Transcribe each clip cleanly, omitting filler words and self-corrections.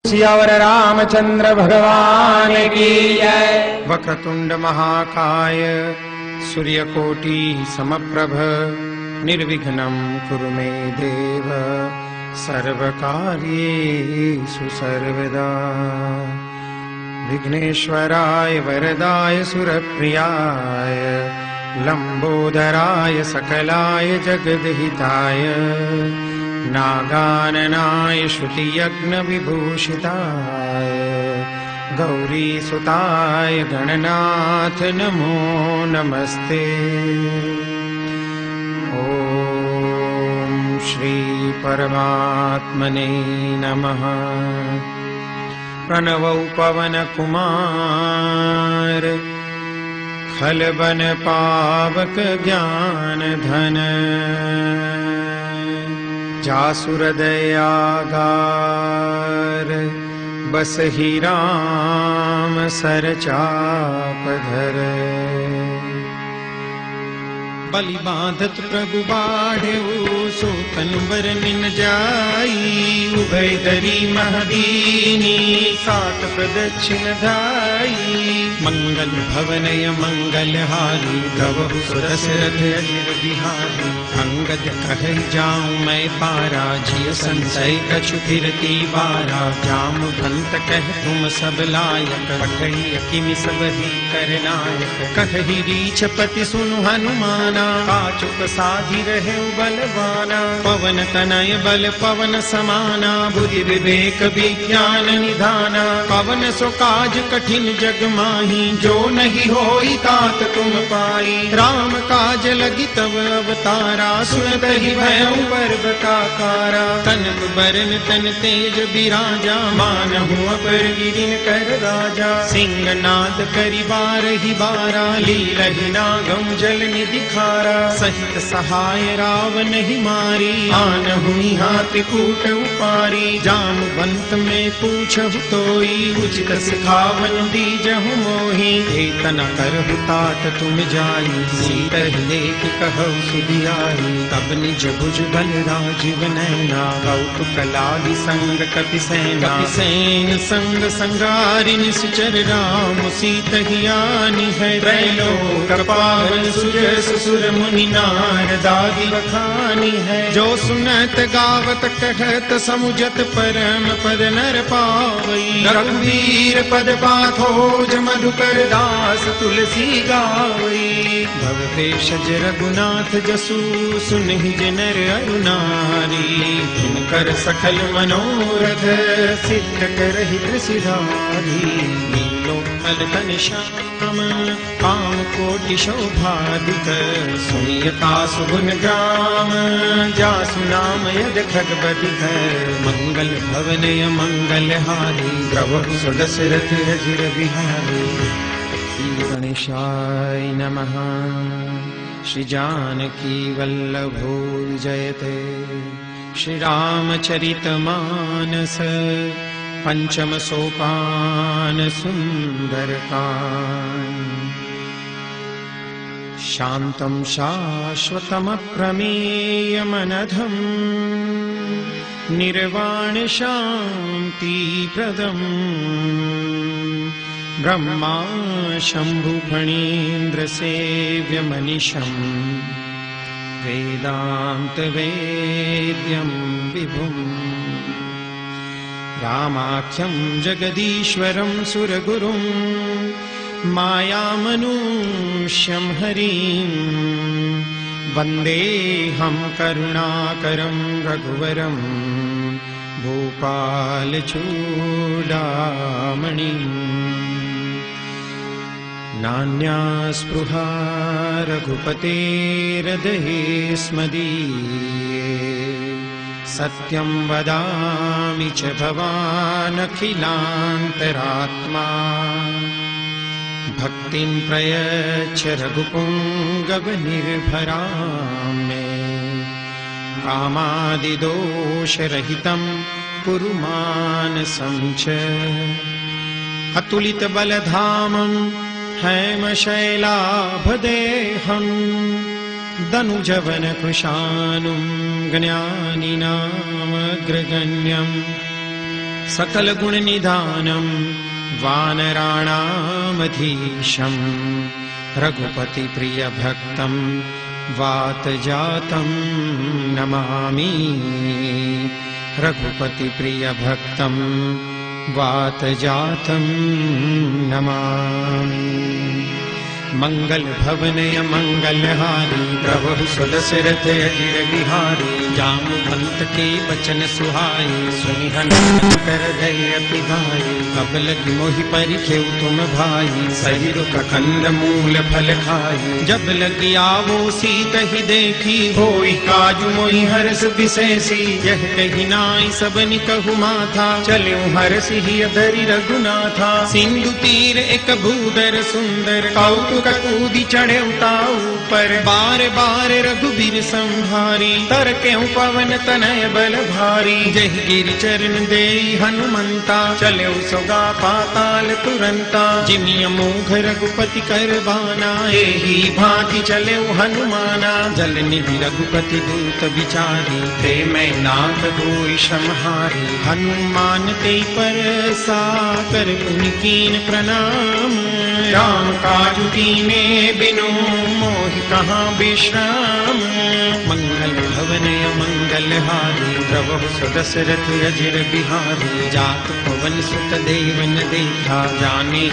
सियावर रामचंद्र भगवान की जय। वक्रतुंड महाकाय सूर्यकोटि समप्रभ निर्विघ्नं कुरु मे देव सर्वकार्येषु सर्वदा। विघ्नेश्वराय वरदाय सुरप्रियाय लंबोदराय सकलाय जगद्हिताय नागाननाय श्रुतियज्ञविभूषिताय गौरीसुताय गणनाथ नमो नमस्ते। ॐ श्री परमात्मने नमः। प्रणवौ पवन कुमार खलबन पावक ज्ञान धन जासुर दयागार बसहि राम सरचाप धर। बलि बांधत प्रभु बाढ़ेऊ सोतन बर निन जाई उभय दरी महदीनी सात प्रदक्षिण धाई। मंगल भवनय मंगल हारी गवहु सुदशरथ अजिर बिहारी। अंगद कहै जाऊं मैं पारा जिय संशय कछु फिरती बारा। जामवंत कह तुम सब लायक पठई किमि सब ही करनायक। कहहि रीछपति सुनु हनुमाना काचुक साधि रहे बलवाना। पवन तनय बल पवन समाना बुद्धि विवेक विज्ञान निधाना। पवन सो काज कठिन जग माही जो नहीं होई तात तुम पाई। राम काज लगी तब अवतारा सुनत ही भयउ पर्वताकारा। तनक बरन तन तेज बिराजा मानहु अपर गिरिन कर राजा। सिंहनाद करि बारहि बारा लीलहि नागम जल निधि खारा। सहित सहाय रावण ही मारी आनहु हाथ कूट उपारी। जामवंत में पूछहु तोई उचित सिखावन दीजहु मोहि। एतन करहु तात तुम जाई सीतहि लेख कहु सुधियाई। तब निज भुज बल राजीव नैना कौतुक लागी संग कपिसेना। कपिसेन संग संगारि निश्चर राम सीतहि आनी है। त्रैलोक पावन सुजस सुर मुनि नारदादि बखानी है। जो सुनत गावत कहत समुझत परम पद नर पावई। रघुवीर पद पाथोज मधुकर दास तुलसी गावई। भव भेषज रघुनाथ जसु सुनहि जनर अरुनारी। जिनकर सकल मनोरथ सिद्ध करहि त्रिशिरारी। नीलोत्पल घनश्याम काम कोटि शोभाधिक। सुनियता सुगुन ग्राम जासु नाम यद खगबधिक। मंगल भवनय मंगल हारी प्रभु सुदशरथ अजिर बिहारी। श्री गणेशाय नमः। श्री जानकी वल्लभो जयते। श्री रामचरित मानस पंचम सोपान सुंदरकांड। शान्तं शाश्वतमप्रमेयमनघं निर्वाण शान्तिप्रदम्। ब्रह्मा शम्भु फणीन्द्र सेव्यमनिशम् वेदान्त वेद्यं विभुम्। रामाख्यं जगदीश्वरं सुरगुरुं मायामनुष्यं हरिं। वन्देऽहं करुणाकरं रघुवरं भूपालचूडामणिम्। नान्या स्पृहा रघुपतेर्हृदये स्मदीये। सत्यं वदामि च भवानखिलान्तरात्मा। भक्तिं प्रयच्छ रघुपुङ्गवनिर्भरां मे। कामादिदोषरहितं कुरु मानसं च। अतुलितबलधामं हैमशैलाभदेहं। दनुजवनकृशानुं ज्ञानिनामग्रगण्यम्। सकल गुण निधानम वानराणामधीशम रघुपति प्रिय भक्तम वात जातम नमामि। रघुपति प्रिय भक्तम वात जातम नमामि। मंगल भवनय मंगलहारी प्रभु सुदशरथ अजिर बिहारी। जामवंत के बचन सुहाई सुनि हनुमत कर गए अति भाई। अब लगी मोहि परिखेउ तुम भाई सही रुख कंद मूल फल खाई। जब लगी आवो सीत ही देखी होई काजू मोहि हर्ष विशेषी। यह कही नाई सबनि कहु माथा चले हर्ष ही धरि रघुनाथा। सिंधु तीर एक भूधर सुंदर कौतुक कूदी चढ़े उताऊ पर। बार बार रघुबीर संहारी तर के पवन तनय बल भारी। जय गिरि चरण दे हनुमंता चले सोगा पाताल तुरंता। जिमिय मोघ रघुपति कर बाना एही भांति चले हनुमाना। जल निधि रघुपति दूत विचारी ते मैं नाथ होई समहारी। हनुमान ते पर साकर पुनि कीन प्रणाम। राम काजु कीने बिनु मोहि कहाँ विश्राम। मंगल भवन मंगल हारी प्रभु सुदशरथ अजिर बिहारी। जात पवन सुत देवन देखा जाने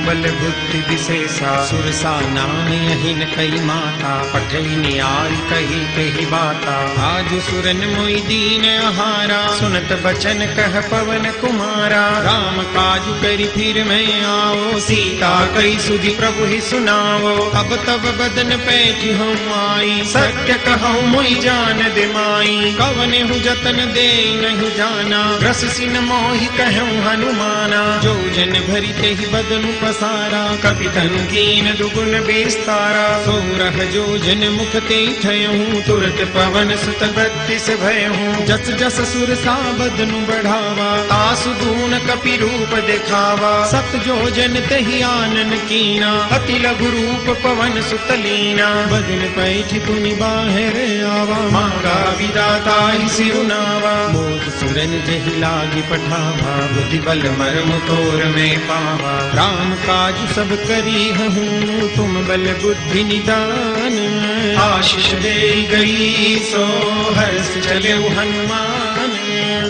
बल बुद्धि विशेषा। सुरसा नाम यही न कई माता पठई न्याय कही कही बाता। आज सुरन मोहि दीन आहारा सुनत बचन कह पवन कुमारा। राम काजु करि फिर मैं आओ सीता कई सुधि प्रभु ही सुनाओ। अब तब बदन पैठ हम आई सत्य कहूँ मोहि जान दे माई। कवन हूँ जतन दे नहीं जाना रस सिन मोहि कहूँ हनुमाना। जो जन भरी ते ही बदन पसारा कपि तनु कीन दुगुन विस्तारा। सो रह जो जन मुख ते ठयहूँ तुरत पवन सुत बत्तीस भयहूँ। जस जस सुर सा बदनु बढ़ावा तासु गुण कपि रूप दिखावा। सत जो जन तहि आनन कीना अति लघु रूप पवन सुत लीना। बदन पैठ पुनि बाहर आवा मांगा विदाता ही सिरुनावा। मोद सुरन जहि लागी पठावा बुद्धि बल मर्म तोर में पावा। राम काज सब करी हूँ तुम बल बुद्धि निदान। आशीष दे गई सो हर्ष चले हनुमान।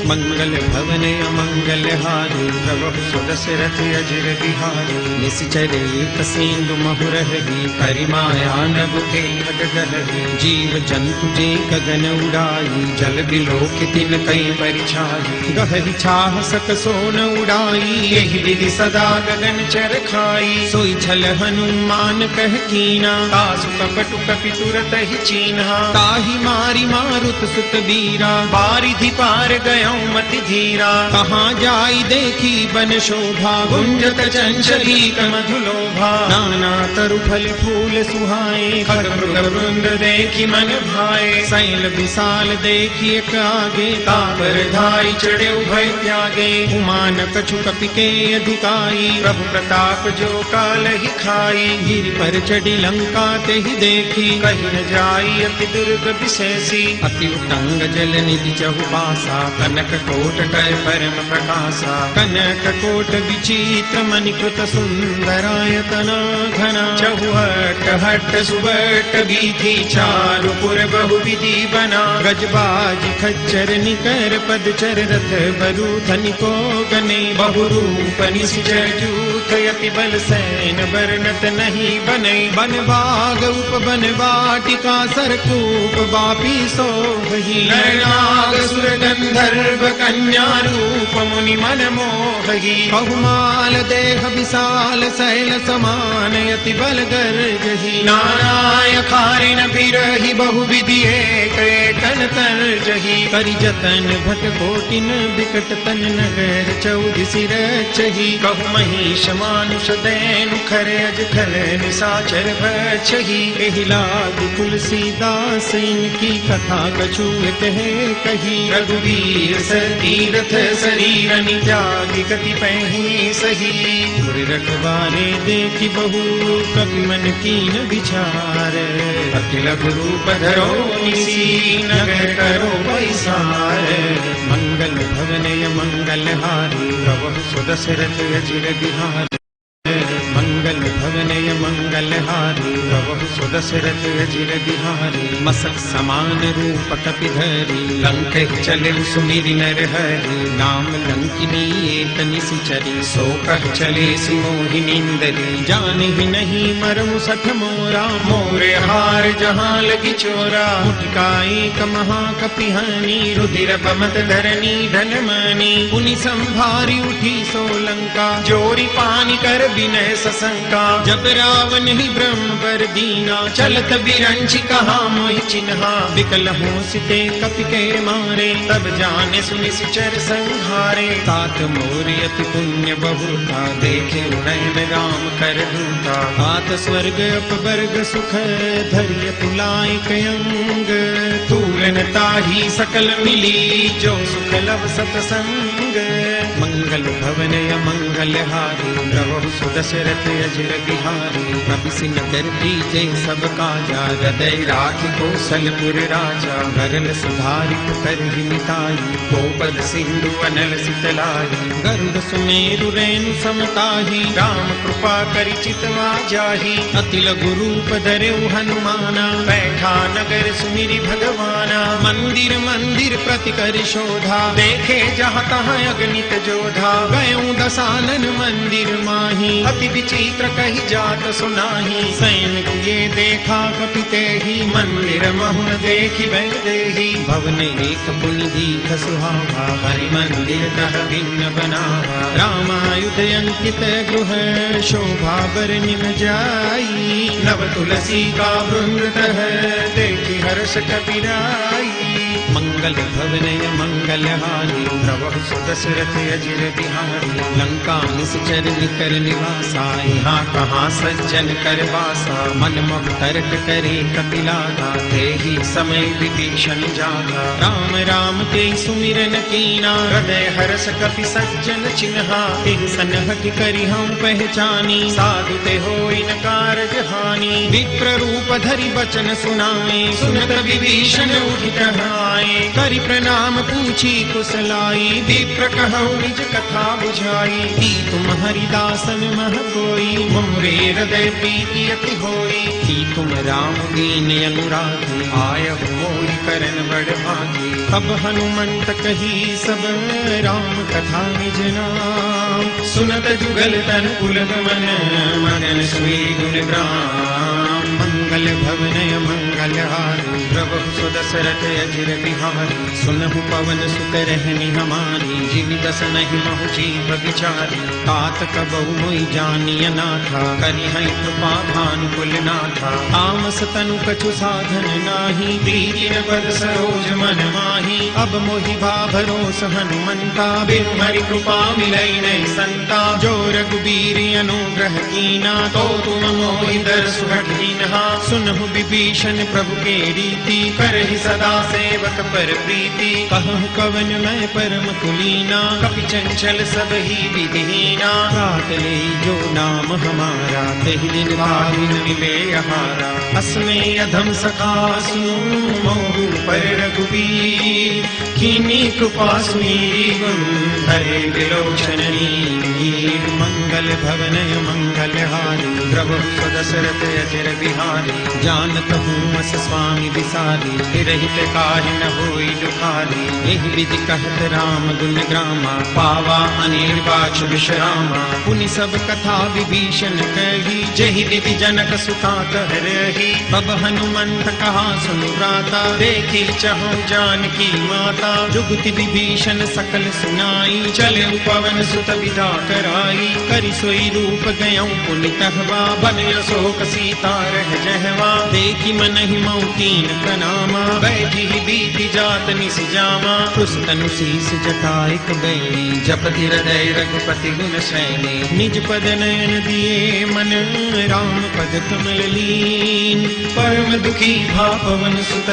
मंगल भवन अमंगल हारी प्रभु सुदशरथ अजिर बिहारी। निश्चर एक सिंधु महुरहरी परिमाया नभ के खगगहरी। जीव जंतु जे गगन उड़ाई जल बिलोक तिन कई परिछाई। गहरी छाह सक सोन उड़ाई यही विधि सदा गगन चर खाई। सोई छल हनुमान कह कीना तासु कपटु कपि तुरत ही चीन्हा। ताहि मारी मारुत सुत बीरा बारिधि पार गयो मति धीरा। कहाँ जाई देखी बन शोभा गुंजत चंचली मधुलोभा। नाना तरु फल फूल सुहाए खग मृग वृंद देखी मन भाए। शैल विशाल देखी एक आगे तापर धाई चढ़े भय त्यागे। उमान कछु कपि के अधिकाई प्रभु प्रताप जो काल ही खाई। गिरि पर चढ़ी लंका ते ही देखी कहीं न जाई अति दुर्ग विशेषी। अति उतंग जल निधि चहुबासा कनक कोट कर परम प्रकाशा। कनक कोट विचित्र मणिकृत सुंदरायतना घना। चहुहट हट सुबट बीथी चारु पुर बहु विधि बना। गजबाज खच्चर निकर पदचर रथ बरु धनिको गने। बहु रूप निश्चर जूथ यति बल सैन बरनत नहीं बने। बन बाग उप बन वाटिका सरकूप बापी सोहि। नरनाग सुर गंधर्व कन्या रूप मुनि मन मोहि। बहुमाल देह विशाल शैल समान यति बल गर्जहि। नाराय खारिन बिरहि बहु विधि एक एकन तरजहि। करि जतन भट कोटिन बिकट तन नगर चौदिसि रचहि। कहु महिष मानुष दैनु खर अज खल निशाचर भक्षहि। एहि लाग तुलसीदास इनकी कथा कछु कहे कही। रघुवीर दिवस तीर्थ शरीरनि त्यागी कति पही सही। गुर रखवारे देखी बहु कपि मन कीन विचार, अखिल गुरु पधरो निसी नगर करो पैसार। मंगल भवनय मंगल हारी प्रभु सुदशरथ अजिर बिहारी। मंगल भवनय मंगल हारी प्रभु सुदशरथ अजिर बिहारी। मसक समान रूप कपिधरी लंक चले सुमिरि नर हरि। नाम लंकिनी एक निशिचरी सो कह चले सुमोहि निंदरी। जान ही नहीं मरमु सठ मोरा मोरे हार जहाँ लगी चोरा। मुठिका एक महाकपिहानी रुधिर बमत धरनी धन मानी। पुनि संभारी उठी सोलंका जोरी पानी कर विनय सशंका। जब रावण ही ब्रह्म पर दीना चलत बिरंची कहा मोहि चिन्हा। विकल होसिते कपि के मारे तब जाने सुनि सिचर संहारे। तात मोर अति पुण्य बहुता देखे नयन राम कर दूता। हाथ स्वर्ग अपवर्ग सुख धैर्य तुलाय कयंग। तूलन ताही सकल मिली जो सुख लव सतसंग। मंगल भवनय मंगल हारी प्रभु सुदशरथ अजिर बिहारी। कपि नगर दीजे सब काजा हृदय राखी कौशलपुर राजा। गरल सुधारि कर मिताई गोपद सिंधु अनल सितलाई। गरुड़ सुमेरु रेणु समताही राम कृपा करि चितवा जाही। अतिल गुरु पधरेउ हनुमाना बैठा नगर सुमिरि भगवाना। मंदिर मंदिर प्रति कर शोधा देखे जहाँ तहाँ अगणित जोधा। गयों दसानन मंदिर माही अति विचित्र कही जात सुनाही। सैन किए देखा कपिते ही मंदिर महुन देखी वैदेही। भवन एक पुनि दीख सुहावा हरि मंदिर तह भिन्न बनावा। रामायुध अंकित गृह शोभा बर निम जाई। नव तुलसी का वृंद तह देखी हर्ष कपिराई। मंगल भवनय मंगल हारी प्रभु सुदशरथ अजिर बिहारी। लंका निश्चर निकर निवासा यहाँ कहाँ सज्जन कर वासा। मन मह तर्क करे कपिलादा तेहि समय विभीषण जागा। राम राम ते सुमिरन कीना हृदय हर्ष कपि सज्जन चिन्हा। तिह सनहट करि हम पहचानी साधु ते होई न कारज हानि। विप्र रूप धरि बचन सुनाए सुनत विभीषण उठि कहाए। करि प्रणाम पूछी कुशलाई विप्र कहु निज कथा बुझाई। की तुम हरिदासन मह कोई मोरे हृदय प्रीति अति होई। की तुम राम दीन अनुरागी आयहु मोहि करन बड़ भागी। तब हनुमंत कही सब राम कथा निज नाम। सुनत जुगल तन पुलक मन मगन सोई गुण ग्राम। मंगल भवनय मंगल हारी प्रभु सुदशरथ अजिर बिहारी। सुनहु पवन सुत रहनी हमारी जीव दस नहीं महु जीव विचारी। तात कबहु मोहि जानिय नाथा करि है कृपा भानु कुल नाथा। तामस तनु कछु साधन नाही प्रीति न पद सरोज मन माही। अब मोहि भरोस हनुमंता बिनु हरि कृपा मिलई नहीं संता। जो रघुबीर अनुग्रह कीना तो तुम मोहि दरसु हठीनहा। सुनहु विभीषण प्रभु के रीति करहि सदा सेवक पर प्रीति। कहूँ कवन मैं परम कुलीना कपि चंचल सब ही विधिहीना। रात ले जो नाम हमारा तेहि दिन भाविन मिले हारा। अस्मे अधम सखा सुनो मोहु पर रघुबीर। कीनी कृपा सुमीरी गुरु हरे विलोचन नीर। मंगल भवनय मंगल हारी प्रभु सुदशरथ अजिर बिहारी। जानत हूँ अस स्वामी विसारी रहित काहि न होई दुखारी। एहि विधि कहत राम गुण ग्रामा पावा अनिर्वाच विश्रामा। पुनि सब कथा विभीषण कही जहि विधि जनक सुता कह रही। तब हनुमंत कहा सुनु भ्राता देखी चहु जानकी माता। जुगति विभीषण सकल सुनाई चले पवन सुत विदा कराई। करि सोई रूप गयऊ पुनितहवा बन अशोक सीता रह जहवा देखी मन ही मऊतीन प्रणामा बैठी ही बीती जात निस जामा उस तनु शीस जटाइक बैणी जपति हृदय रघुपति गुण शैली निज पद नयन दिए मन राम पद कमल लीन परम दुखी भा पवन सुत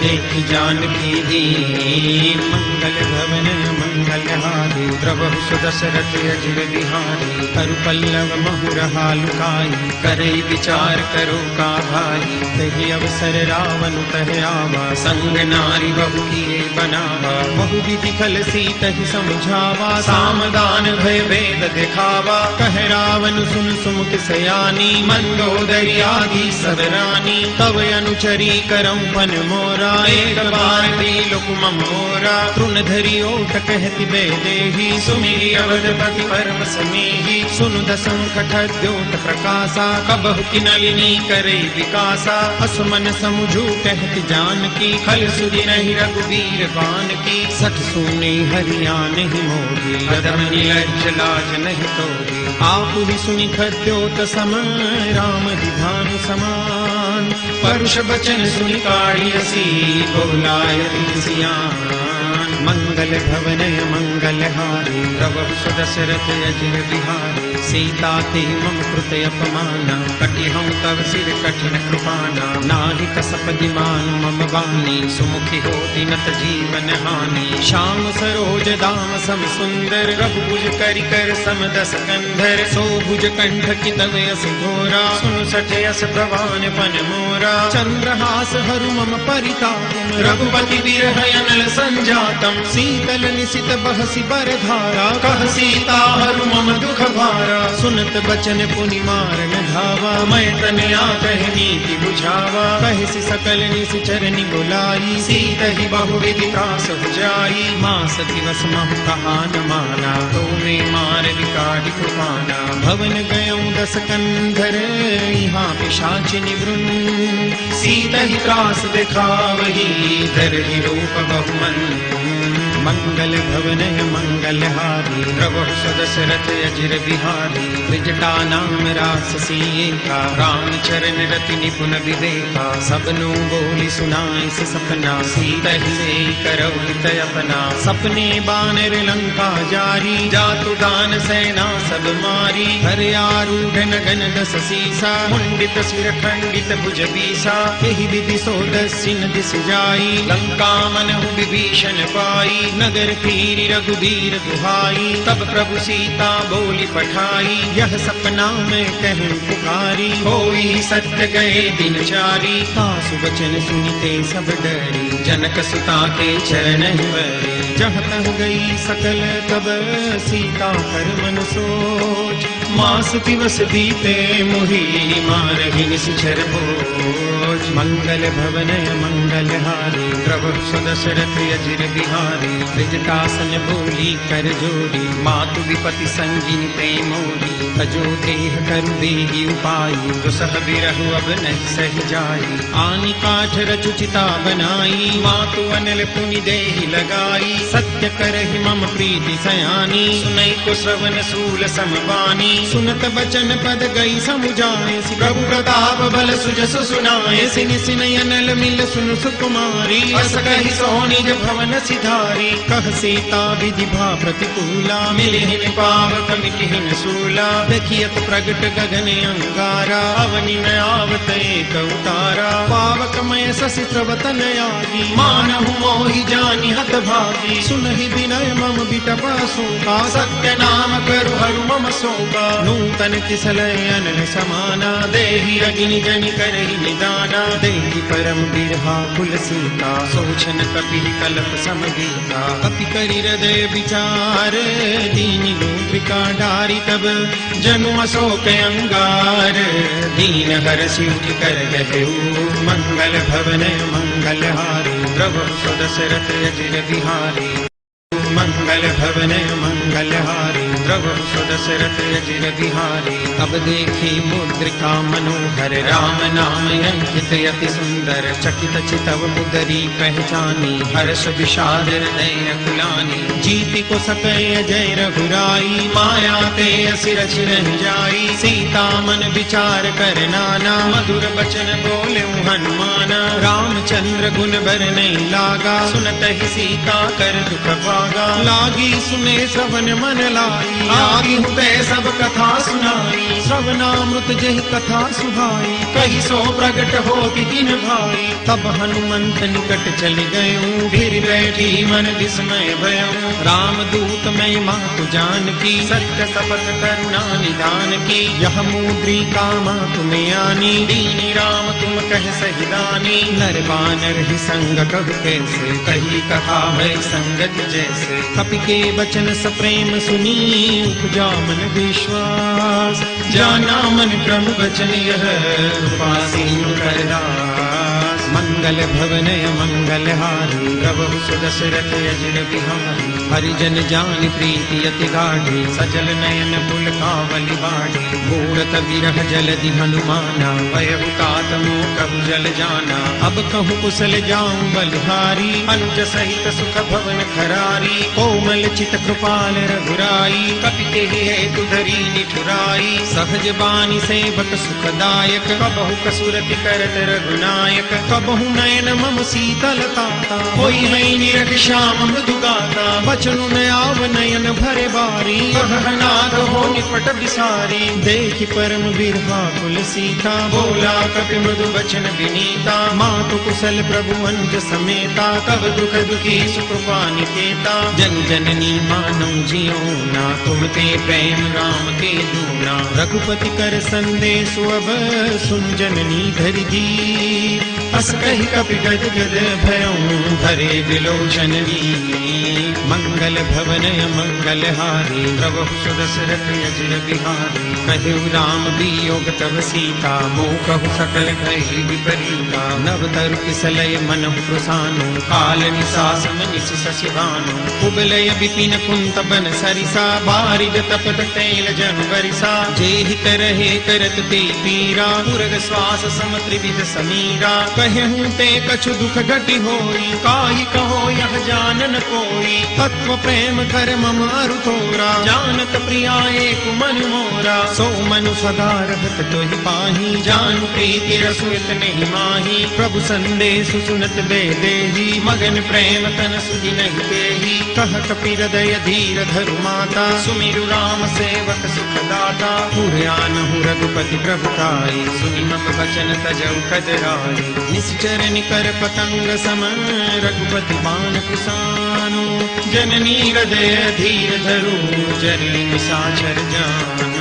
देखी जानकी दीन मंगल भवन मंगल हारी द्रवहु सुदशरथ अजिर बिहारी करु पल्लव महुरहा लुकाई करई विचार करो का भाई तहि अवसर रावण तह आवा संग नारी बहु किए बनावा बहु विधि खल सीतहि समझावा सामदान भय भेद दिखावा कह रावण सुन सुमुख सयानी मंदोदरी आदि सब रानी तव अनुचरी करऊं पन मोरा एक बार तिलक मम मोरा तृण धरि ओट कहति बेदेही सुमिरि अवधपति परम स्नेही सुनु दसम कठद्योत प्रकाशा कबहु किनलिनी करे विकासा असमन समुझू कहति जानकी खल सुधि नहीं रघुवीर बान की सठ सुने हरिया नहीं मोगी कदम निलज्ज लाज नहीं तोगी आप ही सुनि खद्योत सम राम विधान समान परुष बचन सुनि काढ़ियसी बोलाय सियान मंगल भवनय मंगल हारी प्रभु सुदशरथ अजिर बिहारी सीता ते मम कृत अपमाना कटिहऊं तव सिर कठिन कृपाना नाहि कसप दिमान मम वाणी सुमुखी हो दिनत जीवन हानि श्याम सरोज दाम सम सुंदर रघुभुज करि कर सम दस कंधर सो भुज कंठ की तव यस घोरा सुन सठ यस प्रवान पन मोरा चंद्रहास हरु मम परिताप रघुपति बिरह अनल संजातम शीतल निशित बहसी बरधारा कह सीता हरु मम दुख भारा सुनत बचन पुनि मारन धावा मैं तनया कह नीति बुझावा कहसी सकल निश्चर बुलाई सीत ही बहु विधि त्रास हो जाई मास दिवस महु कहा न माना तो में मार विकारि कृपाना भवन गयऊं दस कंधर यहाँ पिशाच निवृन सीत ही त्रास दिखावही धर ही रूप बहुमन मंगल भवनय मंगल हारी प्रभु सदशरथ अजिर बिहारी त्रिजटा नाम राससी एका राम चरण रति निपुण विवेका सबनु बोली सुनाई से सपना सीत ही से करौ हित अपना सपने बानर लंका जारी जातु दान सेना सब मारी हर आरूढ़ नगन दस सीसा मुंडित सिर खंडित भुज बीसा एहि विधि सो दसिन दिस जाई लंका मनहु विभीषण पाई नगर फिरी रघुवीर दुहाई तब प्रभु सीता बोली पठाई यह सपना में कहूं पुकारी होई सत्य गए दिन चारी तासु वचन सुनते सब डरी जनक सुता के चरण वरी जहाँ तह गई सकल तब सीता कर मन सोच मास दिवस बीते मोहि मारहि निश्चर भोज मंगल भवनय मंगल हारी प्रभु सुदशरथ अजिर बिहारी त्रिजटासन बोली कर जोड़ी मातु विपति संगिनी ते मोरी तजो देह करु देहि उपाई दुसह बिरहु अब नहीं सह जाई आनि काठ रचु चिता बनाई मातु अनल पुनि देहि लगाई सत्य करहि मम प्रीति सयानी सुनई को श्रवण सूल समबानी सुनत बचन पद गई समुझाए प्रभु प्रताप बल सुजस सुनाए सिनि सिनय अनल मिल सुन सुकुमारी अस कहि सोनिज भवन सिधारी कह सीता विधि भा प्रतिकूला मिलिहिन पावक मिटिहिन सूला देखियत प्रगट गगन अंगारा अवनि न आवत एक उतारा पावक मय शशि स्रवतन आदि मानहु मोहि जानि हत भागी सुनहि विनय मम बिटपा शोका सत्य नाम करु हरु मम शोका नूतन किसलय अनल समाना देहि अग्नि जनि करहि निदाना देहि परम बिरहा कुल सीता सोचन कपि कल्प समगीता कपि करि हृदय विचार दीनि गोत्रिका डारी तब जनु अशोक अंगार दीन हरषि उठ कर गहु मंगल भवनय मंगल हारी प्रभु सुदशरथ अजिर बिहारी मंगल भवनय मंगल हारी द्रवहु सुदशरथ अजिर बिहारी। अब देखी मुद्रिका मनोहर राम नाम अंकित अति सुंदर। चकित चितव मुदरी पहचानी हर्ष विषाद हृदय अकुलानी। जीति को सकय जय रघुराई माया ते असि रचि नहीं जाई। सीता मन विचार कर नाना मधुर बचन बोले हनुमाना। रामचंद्र गुण बर नहीं लागा सुनत ही सीता कर दुख भागा। लागी सुने श्रवण मन लाई आगी हुए सब कथा सुनाई। श्रवणामृत जहि कथा सुहाई कही सो प्रगट हो किन भाई। तब हनुमंत निकट चल गए फिर बैठी मन विस्मय भयऊ। राम दूत मैं मातु जान की सत्य शपथ करुणा निदान की। यह मुद्रिका मातु में आनी दीनी राम तुम कह सही दानी। नर बानर ही संग कब कैसे कही कहा है संगत जैसे। कपि के वचन सप्रेम सुनी उपजा मन विश्वास। जाना मन क्रम वचन यह उपासीनु करदास। मंगल भवनय मंगल हारी प्रभु सुदशरथ अजिर बिहारी। हरिजन जान प्रीति अति गाढ़ी सजल नयन पुलकावली बाढ़ी। मूरत विरह जलधि हनुमाना भयहु तात मोह कहु जल जाना। अब कहूँ कुशल जाऊं बलिहारी अनुज सहित सुख भवन खरारी। कोमल चित कृपाल रघुराई कपि तेहि हेतु धरी निठुराई। सहज बानी सेवक सुखदायक कबहु कसुरति करत रघुनायक। कबहु नयन मम शीतलता होई है निरख श्याम मृदु गाता। बचनु न आव नयन भरे बारी कहनाथ हो निपट बिसारी। देखि परम बिरहा कुल सीता बोला कपि मृदु बचन विनीता। मातु कुशल प्रभु अनुज समेता कब दुख दुखी सुकृपा निकेता। जन जननी मानौ जियो ना तुम ते प्रेम राम के दूना। रघुपति कर संदेश अब सुन जननी धरि धीर। अस कहि कपि गद गद भयऊ भरे विलोचन वीर। मंगल भवनय मंगल हारी प्रभु सुदशरथ अजिर बिहारी। कहु राम वियोग तव सीता मोह कहु सकल कहि विपरीता। नव तरु किसलय मनहु प्रसानो काल निसासम निस शशि भानु। कुबलय विपिन कुंत बन सरिसा बारिद तपत तैल जनु बरिसा। जेहि करहे करत ते पीरा पुरग श्वास सम त्रिविध समीरा। कहूँ ते कछु दुख घटि होई काहि कहो यह जानन कोई। तत्व प्रेम कर मम अरु थोरा जानत प्रिया एक मन मोरा। सो मनु सदा रहत तोहि पाही जानु प्रीति रसु इतने माही। प्रभु संदेश सुनत बेदेही मगन प्रेम तन सुधि नहीं देही। कह कपि हृदय धीर धरु माता सुमिरु राम सेवक सुखदाता। पुरानहु रघुपति प्रभुताई सुनि मम वचन तजौ कजराई। निश्चर निकर पतंग सम रघुपति बाण कुसानो। जननी हृदय धीर धरु जरी निशाचर जानु।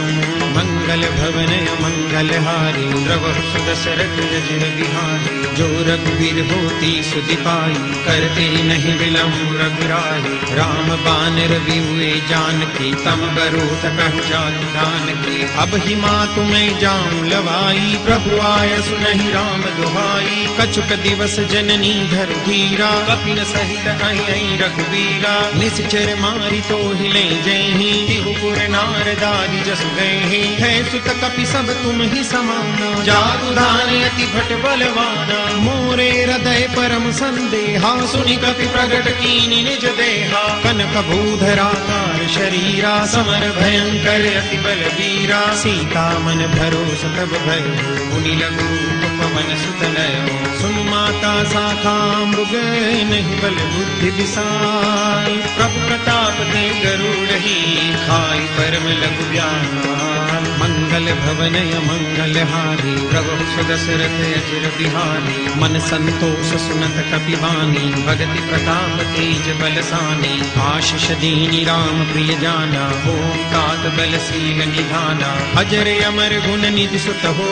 मंगल भवनय मंगल हारी द्रवहु सुदशरथ अजिर बिहारी। जो रघुवीर होती सुधि पाई करते नहीं विलम्ब रघुराई। राम बानर बिहुए जानकी तम बरूथ कहु जाति जानकी। अब ही मातु मैं जाऊं लवाई प्रभु आय सुनहि राम दुहाई। कछुक दिवस जननी धर धीरा कपिन सहित आई रघुवीरा। निश्चर मारी तो हिले जयहि तिहुपुर नारदारी जसु गए। है सुत कपि सब तुम ही समाना जादू दान अति भट बलवाना। मोरे हृदय परम संदेहा सुनि कपि प्रगट कीनि निज देहा। कनक भूधराकार शरीरा समर भयंकर अति बलवीरा। सीता मन भरोस तब भयो मुनि लघु पवन सुत लयो। सुन माता शाखा मृग नहीं बल बुद्धि विशाल। प्रभु प्रताप दे गरुड़ ही खाई परम लघु व्यान। मंगल भवनय मंगल हारी प्रभु सुदशरथ अजिर बिहारी। मन संतोष सुनत कपि बानी भगति प्रताप तेज बलसानी। आशीष दीनी राम प्रिय जाना ओम तात मात बलशील निधाना। अजर अमर गुण निज सुत हो,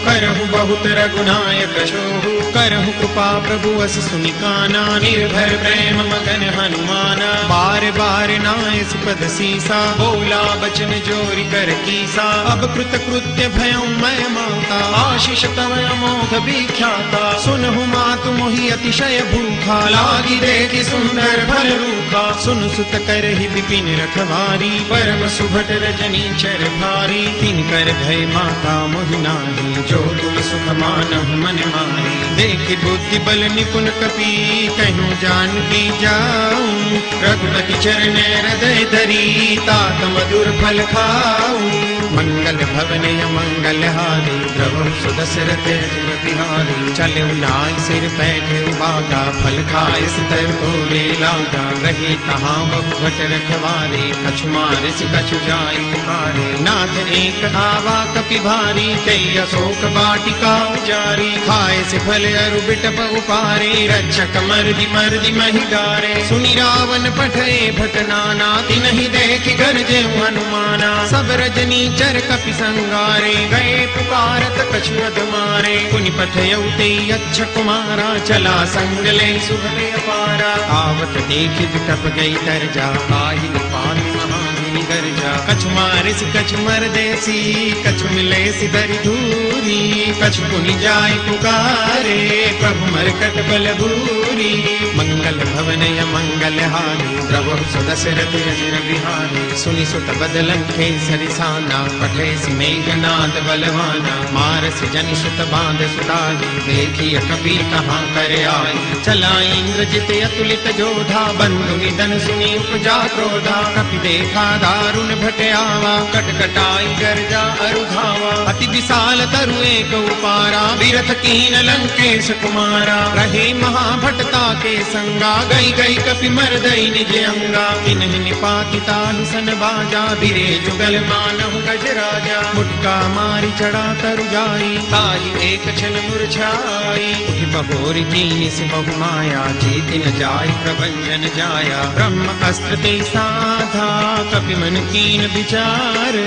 करहु बहुत रघुनायक शोहु। करहु कृपा प्रभु अस सुनि काना, निर्भर प्रेम मगन हनुमाना। बार बार नाय सुपद सीसा, बोला बचन जोरि कर कीसा। अब कृत कृत्य भयउ मैं माता, आशीष तव अमोघ विख्याता। सुनहु मातु मोहि अतिशय भूखा, लागी देखि सुंदर भल रूखा। सुन सुत करहि विपिन रखवारी, परम सुभट रजनी चर भारी। किनकर भय माता मोहि नाहि, जो तुम सुख मानहु मन मारी। देखि बुद्धि बल निपुण कपि, कहूँ जानकी जाऊं। रघुपति चरण हृदय धरी, तात मधुर फल खाऊं। मंगल भवन मंगल हारी, प्रभु सुदशरथ अजिर बिहारी। चले नाय सिर बैठे बागा, फल खाए सितर तोरे लागा। रहे तहाँ बहुभट रखवारे, कछु मारिस कछु जाय पुकारे। नाथ एक आवा कपि भारी, कई अशोक वाटिका उजारी। खाए से फल अरु बिटप उपारे, रक्षक मर्दि महि डारे। सुनि रावण पठे भट नाना, तिनहि देखि गरजे हनुमाना। सब रजनी चर कपि संगारे, गए पुकारत कछु अधमारे। पुनि पठयउ ते अच्छ कुमारा, चला संग ले सुभले अपारा। आवत देखि बिटप गई तरजा, आहि पाहि महामुनि गर्जा। कछु मारिस कछु मरदेसी, कछु मिले सिदरि धूरी। कछु पुनि जाय पुकारे, प्रभु मरकट बल भूरी। मंगल भवन मंगल हारी, प्रभु सुदशरथ अजिर बिहारी। सुनि सुत बदलन केसरि साना, पठे सि मेघनाद बलवाना। मारस जनि सुत बांध सुताली, देखिय कपि कहाँ कर आई। चला इंद्रजित अतुलित जोधा, बंधु निधन सुनि उपजा क्रोधा। कपि देखा दारुण भट आवा, कटकटाई गर्जा अरु धावा। अति विशाल तरु एक उपारा, बिरथ कीन लंकेश कुमारा। रहे महाभटता के संगा, गई गई कपि मरदई निज अंगा। तिन्हि निपाति ताहि सन बाजा, बिरे जुगल मानहु गजराजा। मुटका मारी चढ़ा तरु जाई, ताहि एक क्षण मुरझाई। उठि बहोरि कीनि से बहु माया, जीति न जाय प्रभंजन जाया। ब्रह्म अस्त्र ते साधा, कपि मन कीन विचार।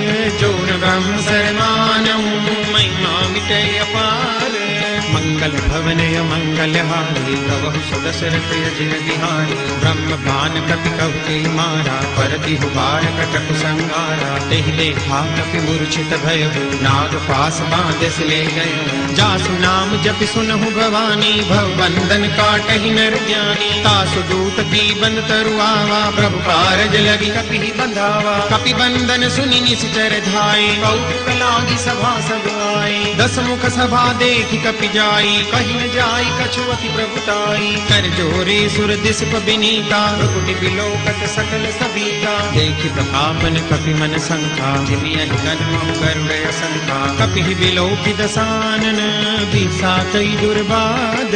जोन ब्रह्म सर मानहु, महिमा मिटै अपार। मंगल भवन मंगल हारी, प्रभु सुदशरथ अजिर बिहारी। ब्रह्म बान कपि कहु के मारा, परति बार कटक संगारा। तेहि देखा कपि मूर्छित भयउ, नाग पास बांधस ले गयो। जासु नाम जपि सुनहु भवानी, भव बंधन काटहि नर ज्ञानी। तासु दूत की बंद तरु आवा, प्रभु कारज लगी कपि बंधावा। कपि बंधन सुनि निश्चर धाये, कौतुक लागी सभा सब आए। दस मुख सभा देखि कपि जाई, कहि न जाई कछु अति प्रभुताई। कर जोरे सुर दिसप बिनीता, भ्रुकुटि बिलोकत सकल सबीता। देखि प्रतापन कपि मन संखा, जिमि अहि कनमहु गरुड़ असंखा। कपि बिलोकि दसानन, बीसा कई दुर्बाद।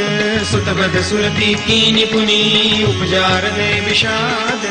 सुतबद सुरति कीनि पुनि, उपजा हृदय विषाद।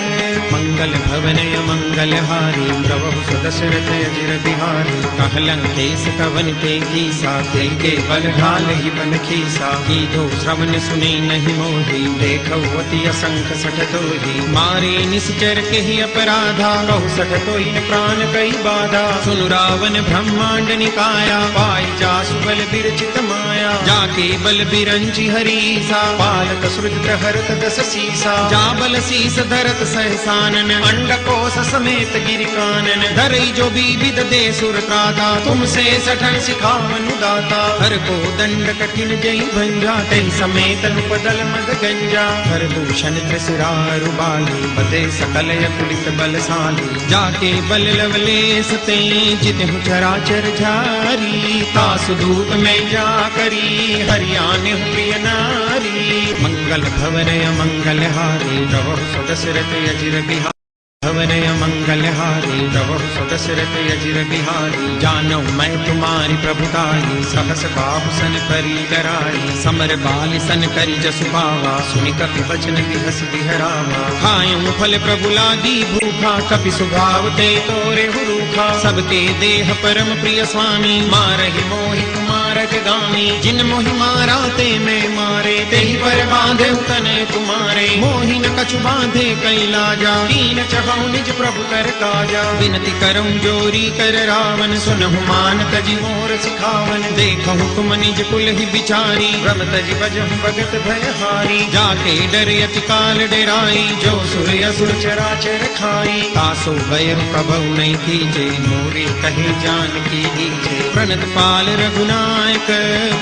मंगल भवन मंगल हारी, प्रभु सुदशरथ अजिर बिहारी। कहलंकेश कवन ते कीसा, के बल ढाल ही बन खीसा। कीधो श्रवण सुने नहीं मोही, देखौ अति असंख सठ तोही। मारे निश्चर के ही अपराधा, कहु सठ तोहि प्राण कई बाधा। सुनु रावण ब्रह्मांड निकाया, पाई जासु बल बिरचित माया। जाके बल बिरंचि हरीसा, पालक सृज हरत दस सीसा। जा बल शीस धरत सहसानन, अंडकोश समेत गिरि कानन। धरई जो विविध दे सुर त्राता, तुमसे सठन सिखावनु दाता। हर को दंड कठिन जई भंजा, तई समेत उपदल मद गंजा। हर दूषण त्रिसुरारु बाली, बदे सकल अतुलित बलशाली। जाके बल लवलेस ते, जितहु चराचर झारी। तासु दूत में जा करी, हरियाने प्रिय नारी। मंगल भवन मंगल हारी, प्रभु सुदशरथ अजिर बिहारी। भवन मंगल हारी, प्रभु सुदशरथ अजिर बिहारी। जानौ मैं तुम्हारी प्रभुताई, सहस बाहु सन करी कराई। समर बाल सन करी जसु पावा, सुनि कपि बचन बिहस बिहरावा। खायूं फल प्रभु लागी भूखा, कपि सुभाव ते तोरे हुरूखा। सबके देह परम प्रिय स्वामी, मारहि मोहि कुमार गामी। जिन मोहि मारा ते मैं मारे, तेहि पर बांधे तने तुम्हारे। मोहि न कछु बांधे कई लाजा, कीन चहु निज प्रभु कर काजा। विनती करऊं जोरी कर रावण, सुनहु मान तजि मोर सिखावन। देखहु तुम निज कुल ही बिचारी, भ्रम तजि बजहु भगत भयहारी। जाके डर अति काल डेराई, जो सुर असुर चराचर खाई। तासो भय कबहु नहीं कीजे, मोरे कहे जानकी दीजे। प्रणत पाल रघुनायक,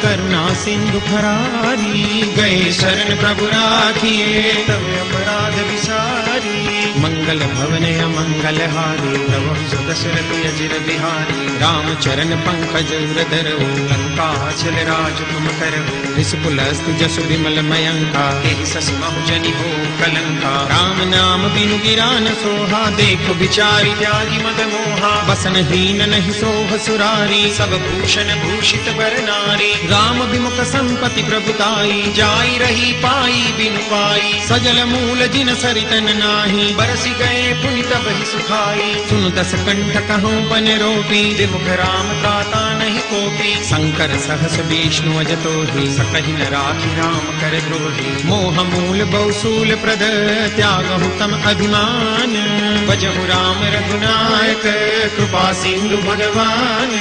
करुणा सिंधु खरारी। गए शरण प्रभु राखिए, तब अपराध विसारी। मंगल भवन अमंगल हारी, प्रभु सुदशरथ अजिर बिहारी। राम चरण पंकज उरधर, लंका चल राज तुम करहु। रिसपुलस्त जसु विमल मयंका, एहि ससि महु जनि हो कलंका। राम नाम बिनु गिरा न सोहा, देखो बिचारी त्यागी मद मोहा। बसन हीन नहीं सोह सुरारी, सब भूषण भूषित बर नारी। राम विमुख संपत्ति प्रभुताई, जाई रही पाई बिनु पाई। सजल मूल जिन सरितन नाही, बरसि गए पुनि तब ही सुखाई। सुन दस कंठ कहूँ बन रोपी, विमुख राम त्राता नहीं कोपी। शंकर सहस विष्णु अजतो ही, सकहि न राखि राम कर द्रोही। मोह मूल बहुसूल प्रद, त्यागहु तम अभिमान। भजहु राम रघुनायक, कृपा सिंधु भगवान।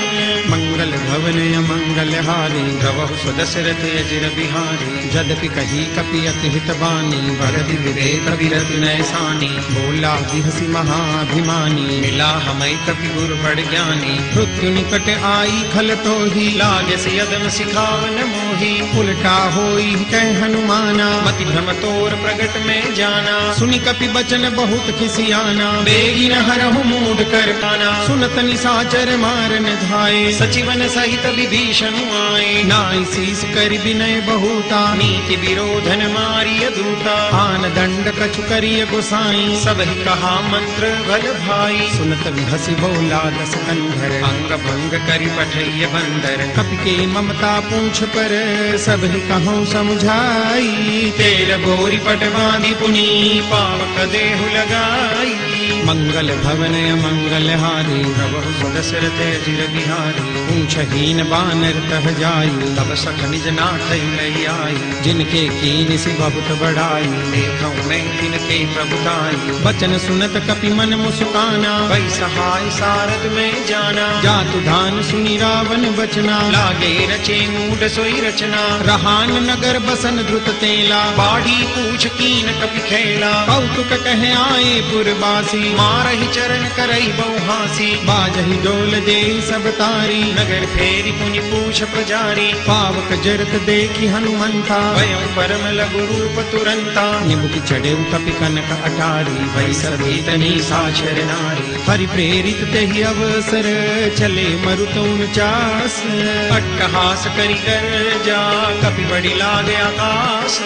मंगल भवन अमंगल हारी, द्रवहु सुदशरथ अजिर बिहारी। यद्यपि कही कपि अति हित बानी, भरति विवेक विरति नैसानी। बोला बिहसि महाभिमानी, मिला हमै कपि गुरु बड़ ज्ञानी। मृत्यु निकट आई खल तो ही, लागे से यदन सिखावन मोही। उल्टा होई कह हनुमाना, मति भ्रम तोर प्रगट में जाना। सुनि कपि बचन बहुत खिसियाना, बेगी न हरहु मूढ़ कर पाना। सुनत निशाचर मारन धाये, सचिवन सहित विभीषण आए। नाई शीस कर विनय बहुता, नीति विरोधन मारिय दूता। आन दंड कछु करिय गोसाई, सब ही कहा मंत्र भल भाई। सुनत हसी बोला दस कंधर, अंग भंग करि पठैय बंदर। कपि के ममता पूछ पर, सब ही कहूँ समझाई। तेल बोरी पट बांधि पुनि, पावक देहु लगाई। मंगल भवन अमंगल हारी, प्रभु सुदशरथ अजिर बिहारी। पूछहीन बानर तह जाई, तब सख निज नाथ लई आई। जिनके कीन सि बहुत बड़ाई, देखऊं मैं तिनके प्रभुताई। बचन सुनत कपि मन मुस्काना, भई सहाय सारद में जाना। जातु धान सुनि रावण बचना, लागे रचे मूढ़ सोई रचना। रहान नगर बसन द्रुत तेला, बाढ़ी पूछ कीन कपि खेला। कौतुक कहे आए पुरवासी, मारहि चरण करई बहुहासी। बाजहि डोल दे सब तारी, नगर फेरी पुनि पूछ प्रजारी। पावक जरत देखि हनुमंता, भयं परम लघु रूप तुरंता। निमुख चढ़े कपि कनक अटारी, भई सभी तनी साक्षर नारी। हरि प्रेरित तेहि अवसर, चले मरुत 49। अट्टहास करि कर जा, कपि बड़ी लागे आकाश।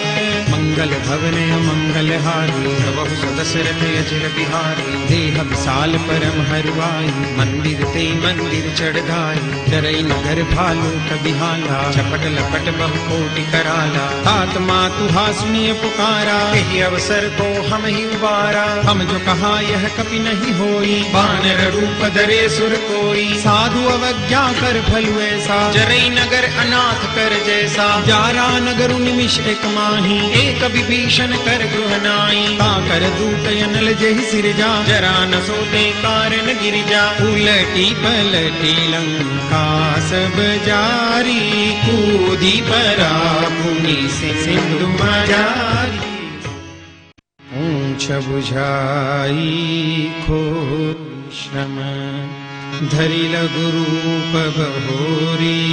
मंगल भवन अमंगल हारी, प्रभु सुदशरथ अजिर बिहारी। देह विशाल परम हरुआई, मंदिर ते मंदिर चढ़ गाई। डरई नगर भालू कबिहाला, झपट लपट बहु कोटि कराला। तात मातु हा सुनिय पुकारा, यही अवसर को हम ही उबारा। हम जो कहा यह कपि नहीं होई, बानर रूप धरे सुर कोई। साधु अवज्ञा कर भलु ऐसा, जरई नगर अनाथ कर जैसा। जारा नगर निमिष एक माही, एक विभीषण कर गृह नाई। ताकर दूत अनल जेहि सिरजा, जरा न सोते कारण गिरिजा। उलटी पलटी लंका सब जारी, कूदी परा पुनि सिंधु मजारी। ऊंच बुझाई घोर श्रम, धरि लघु रूप बहोरी।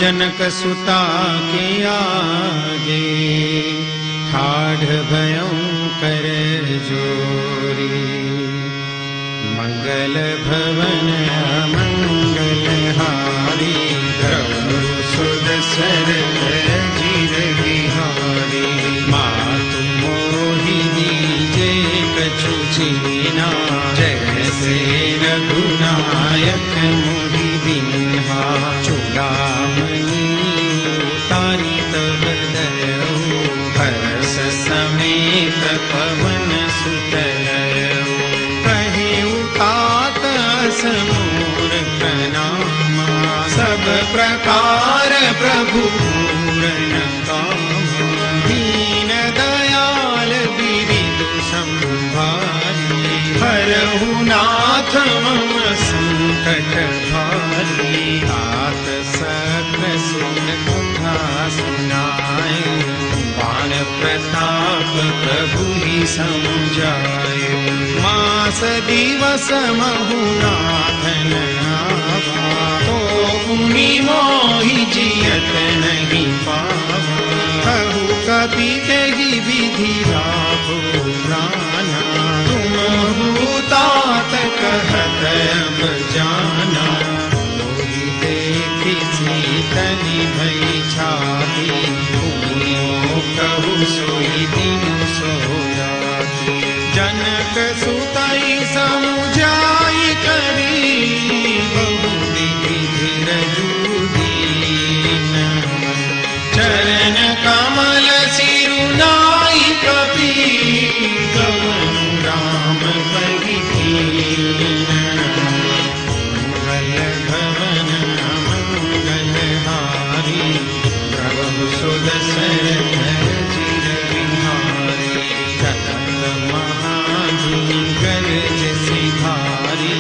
जनक सुता के आगे, ठाढ़ भयं कर जोरी। मंगल भवन अमंगल हारी, प्रभु सुदशरथ अजिर बिहारी। मातु मोहिनी जे कछु छीना, जैसे रघुनायक मोहि दीन्हा। चूड़ामणि उतारी तब दयऊ, हर्ष समेत पवन सुत लयऊ। कहे उतात समूर प्रणामा, सब प्रकार नाथ मम संकट भारी, तात सकल सुन कथा सुनाए, बाण प्रताप प्रभु ही समझाए। मास दिवस महु नाथन आवा, तो मुनि मोहि जियत नहीं पावा। कहु कपि तेहि विधि लाभो प्राणा, तुम भूतात कहत अब जाना। लोहि देखि सीतनि भई छाती, तुमियो कहु सोई दीनु सोयाती। जनक सुतई समुझाई करी, बहु विधि धीरजु दीन। चरण कमल सिरुनाई कपि, गमनु राम पहि दीन। मंगल भवन मंगल हारी, प्रभु सुदशरथ चिर बिहारी। सतत महाजुनि गरज सिधारी,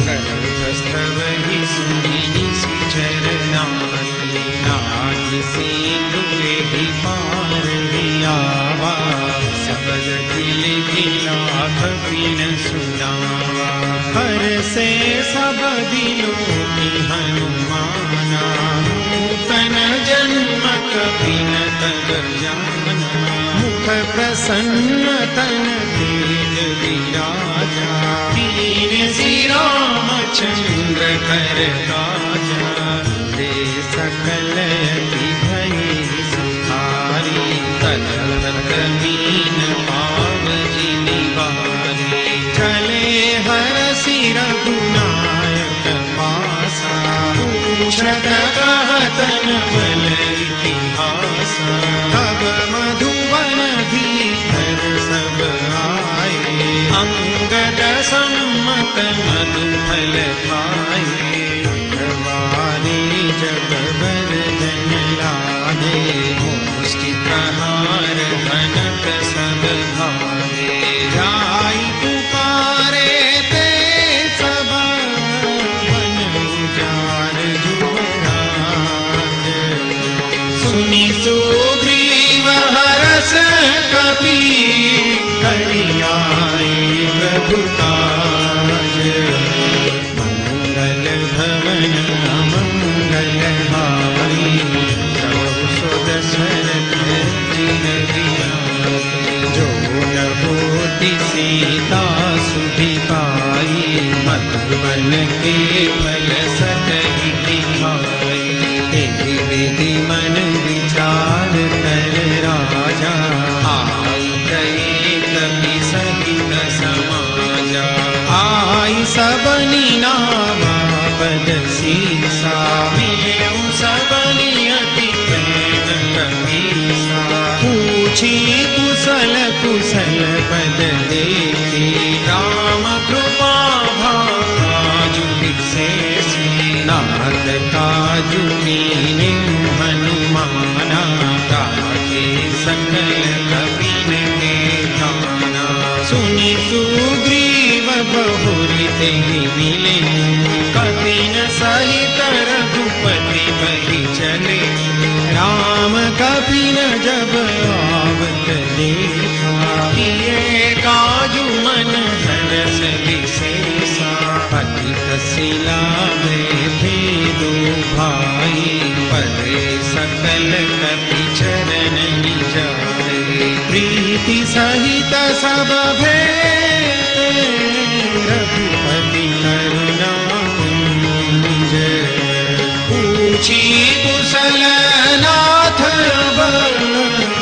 कंठस्थवहि सुनि सिचर नारी। नाथ सिंधुहि पार हियावा, सबज दिल दिलाथ बिन सुनावा। हरसे सब दिलों की हनुमाना, नूतन जन्म कपि न तब जाना। मुख प्रसन्न तन तेज विराजा, दीन श्रीरामचंद्र कर काजा। दे सकल यति भई सुखारी, तलत मीन पाव जिनि बारी। चले हरषि रघुनायक पासा, पूछत कहत न बल इतिहासा। तब मधुबन धीर सब आए, अंगद सम्मत मधुफल खाए। जब बरदन लागे, मुष्टि प्रहार घनक सब भागे। जाई पुकारे ते सब, वन उजार जुबराज। सुनि सुग्रीव हरष कपि, करि आए प्रभु काज। मंगल भवन मंगल हारी, प्रभु सुदशरथ चिर बिहारी। जो न होती सीता सुधि पाई, मधुबन के फल सतहि दिखाई। एहि विधि मन विचार कर राजा, आई गए कपि सहित समाजा। आई सबनि नावा पद सीसा, मिलेउ सबनि अति प्रेम कपीसा। पूछी कुशल कुशल पद देखी, राम कृपा भाजु विशेषी। नाथ काजु कीन्हे हनुमाना, ताके सकल कपिन के ठाना। सुनि सुग्रीव बहुरि तेहि मिले, कपिन सहित रघुपति बहि चले। राम कपिन जब आवत देखा, किए काजु मन हरष विशेषा। पतित शिला थे दो भाई, परे सकल कपि चरण जाए। प्रीति सहित सब भेटे, रघुपति करुणा कुंज। पूछी कुशल नाथ अब,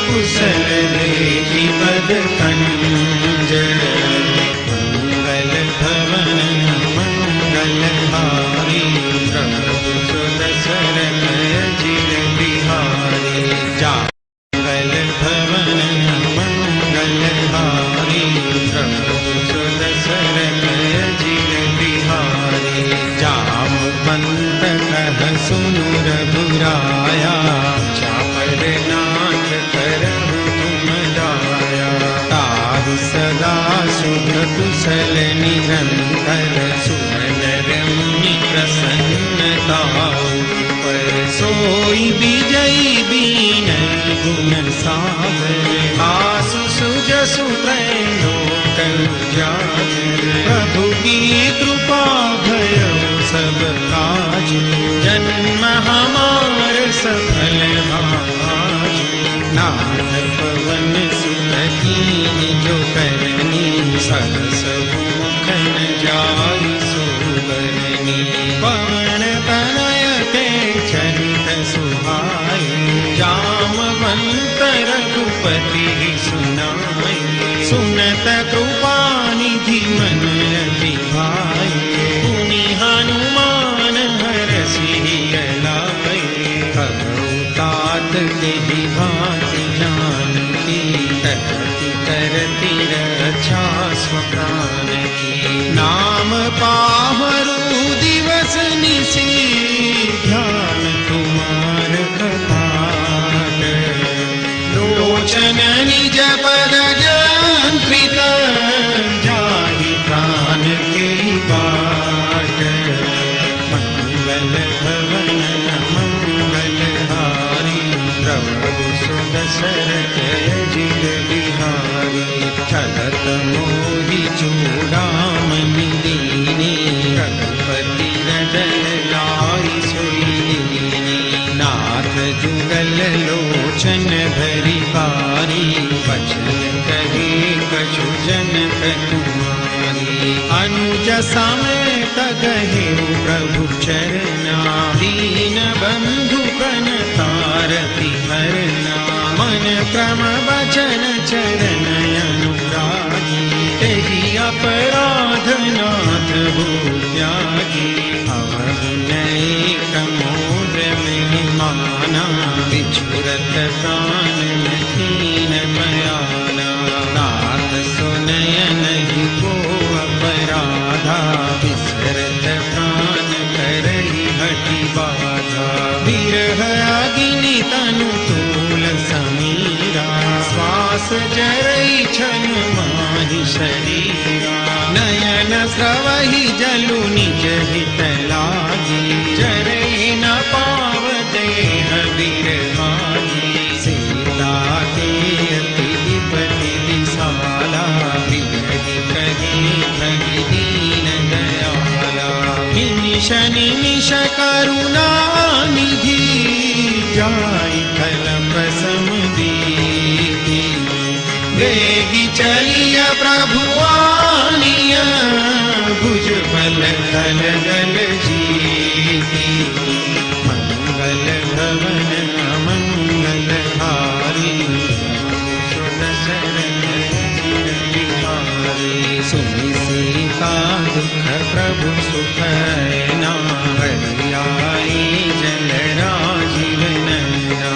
कुशल देखि पद कंज। मंगल भवन मंगल हारी, प्रभु सुदशरथ चिर बिहारी। मंगल भवन मंगल हारी, प्रभु सुदशरथ चिर बिहारी। जामवंत कह सुनु रघुराया, चापर नाथ करहु तुम दाया। ताहि सदा शुभ कुशल निरंतर, सुख प्रसन्नता पर सोई विजयी बीन गुण सागर आसु सुजसु त्रैलोक उजागर प्रभु की कृपा भयो सब काज जन्म हमार सफल भाज नाथ पवन सुत कीन जो करनी सरस मुखन जाई सुबरनी पवन तनय ते चरित सुहाई जामवंत रघुपति सुनाई सुनत कृपा निधि मन अति भाई पुनि हनुमान हरषि लाई तात के भांति जानती करती करती रक्षा स्वप्राण की नाम पाहरु दिवस निशी ध्यान तुम्हार कपाट लोचन निज पद जंत्रित जाहि प्राण के बाट मंगल भवन मंगल हारी प्रभु सुदशरथ जिल बिहारी चलत मोहि चूड़ामणि दीनी रघुपति रजन लाई सोई दीनी नाथ जुगल लोचन भरी बारी बचन कहे कछु जनक तुम्हारी अनुज समेत गहे प्रभु चरना दीन बंधु कन तारति हरना मन क्रम वचन चरण अनुरागी तेहि अपराध नाथ भूत्यागी अवगुणै कमोद में माना बिछुरत प्राण हीन मयाना नाथ सुनय नहीं को अपराधा बिसरत प्राण करहि हठि बाधा विरह अग्नि तनु तूल समीरा श्वास जरई छन माहि शरीरा नयन स्रवहि जलु निज हित लागी जरई न पाव देह विरहागी सीता के अति विपति विशाला विरहि कही भगि दीन दयाला निमिष निमिष करुणा निधि जाय कलप समुदीति वेगी चलिय प्रभु आनिय भुज बल दल दल जीति मंगल भवन मंगल हारी सुदशरथ जिल बिहारी सुनि सीता दुख प्रभु सुख ना हरियाई जल राजीव नैना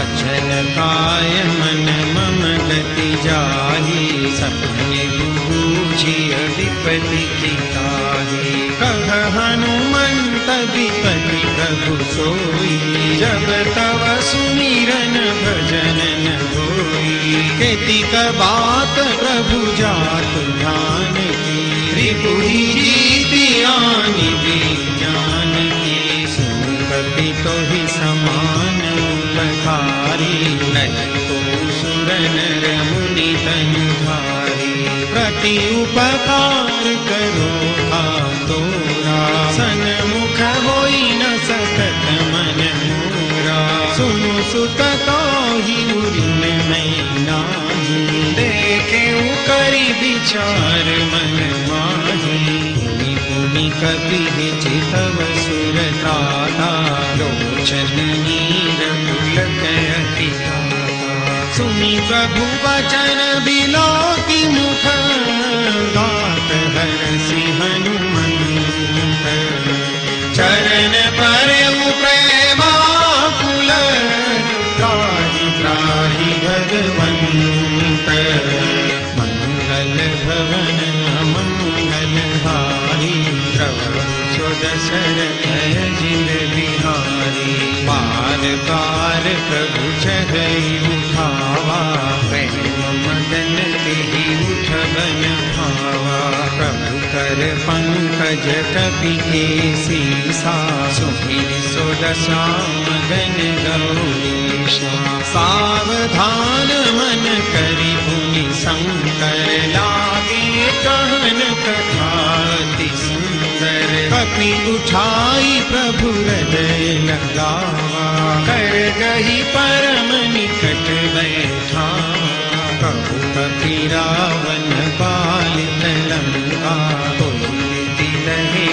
अचल काय मन मम गति जाही सपने बूझिय विपति की ताही कह हनुमंत विपति प्रभु सोई जब तव सुमिरन भजन न होई केतिक बात प्रभु जात ध्यान की त्रिपुरी जीति आनि विज्ञान की सुनपति तो ही समान उपकारी नहीं तो सुर नर मुनि तनु भारी प्रति उपकार करो तोरा सन्मुख होई न सकत मन मोरा सुनु सुत ही उरिन मैं नाही देखे करी विचार मन माही पुनि पुनि कपि चितव सुरताता लोचन नीर पुलक अति सुनि प्रभु वचन बिलोकि मुख गात हरषि हनुमंत चरण परयु प्रेमाकुल त्राहि त्राहि भगवंत मंगल भवन मंगल हारी प्रभु सुदशरथ जिल बिहारी बार बार प्रभु चढ़ई उठावा प्रेम मदन तेहि उठबन भावा प्रभु कर पंकज कपि केसीसा सुमिर सोदसा मगन गौरीशा सावधान मन करि पुनि शंकर लागे कहन कथा अति सुंदर कपि उठाई प्रभु हृदय लगावा कर गही परम निकट बैठा प्रभु कपि रावण पालित लंका तोलिति रहे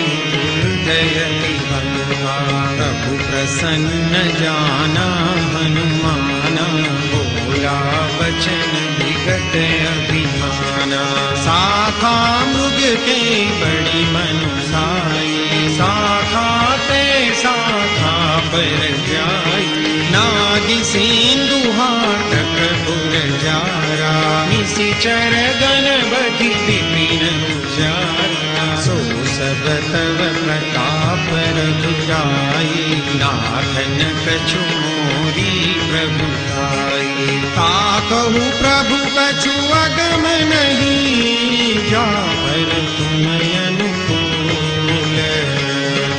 हृदय विभंगा प्रभु प्रसन्न जाना हनुमाना बोला वचन विगत अभिमाना शाखा मृग के बड़ी मनुसाई शाखा ते शाखा पर जाई नागि सिंधु हाटक पुर जारा निशिचर गण बधि विपिन उजारा सो सब तव प्रताप रघुराई नाथन कछु मोरी प्रभुताई ताकहु प्रभु कछु अगम नहीं जापर तुम अनुकूल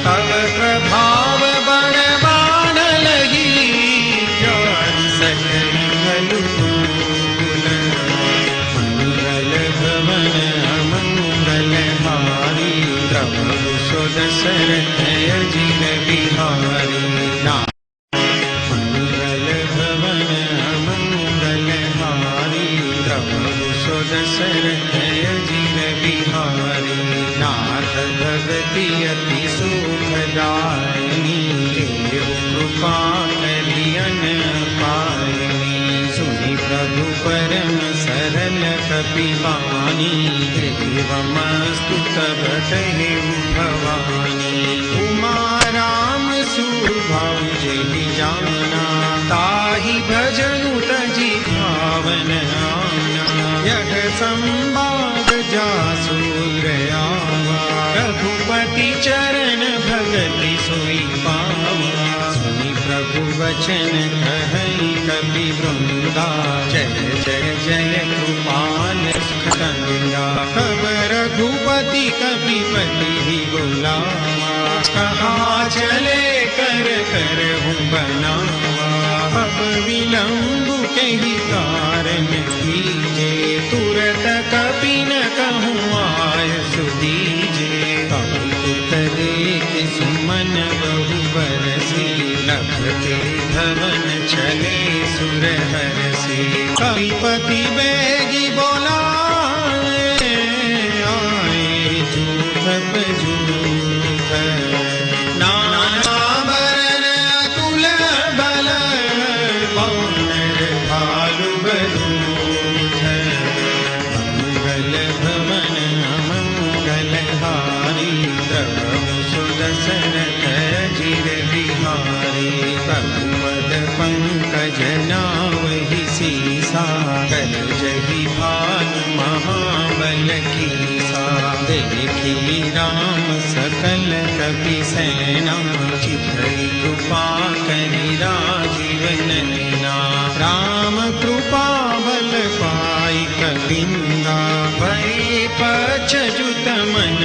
तव प्रभाव बड़बान लगी जान सकल अनुकूल मंगल भवन अमंगल हारी प्रभु सुदसर अजिर बिहारी मंगल भवन अमंगल हारी प्रभु सुदसर अजिर बिहारी नाथ भगति अति सुखदायिनी देव कृपा करियन पायनी सुनि प्रभु परम सरल कपि वाणी देवमस्तु तब कहे भवानी उमा राम सुभाव जेहि जाना ताहि भजनु तजि भावन आना यह संवाद जासु आवा रघुपति चरण भगति सोई पावा सुनि प्रभु वचन कहई कपि वृंदा जय जय जय कृपाल सुखंदा तब रघुपति कपिपति ही बुलावा कहाँ चले कर कर हूँ बनावा अब विलंब के ही कारण कीजे तुरत कपि न कहूँ आय सुदीजे करे के सुमन बहु बरसी लभते धवन चले सुर हरसी कपिपति बेगी बोला आए जूथ जूथ नाना बरन अतुल बल वानर भालु बलूथ मंगल भवन अमंगल हारी प्रभु सुदसर अजिर बिहारी प्रभु पद पंकज नावहि सीसा कर जहि भानु महाबल कीसा देखी राम सकल कपि सेना चितई कृपा करि राजीव नैना राम कृपा बल पाई कविंदा भय पछजुत मन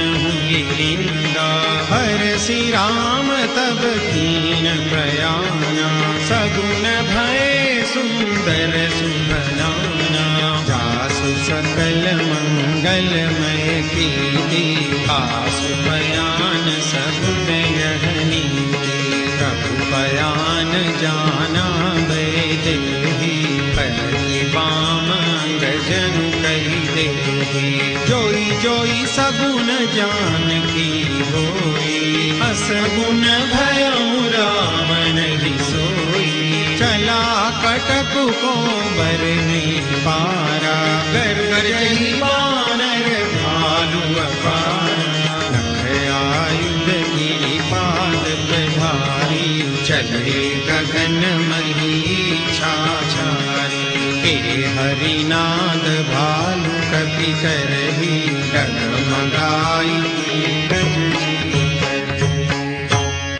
गिरिंदा हरसि राम तब कीन प्रयाना सगुन भय सुंदर सुभनाना जासु सकल मंगलमय कीर्ति आसु बयान सगुन यह नीति प्रभु बयान जाना बैदेही परि बाम अंगजनु कहि देही जोई जोई सगुन जान की होई असगुन भयउ रावण ही सोई चला कटक को बरनी पारा कर जही वानर भालु अपारा नख आयुध गिरि पाद प्रधारी चले गगन मही छाछारी हे हरिनाद भालु कपि करही डगमगाई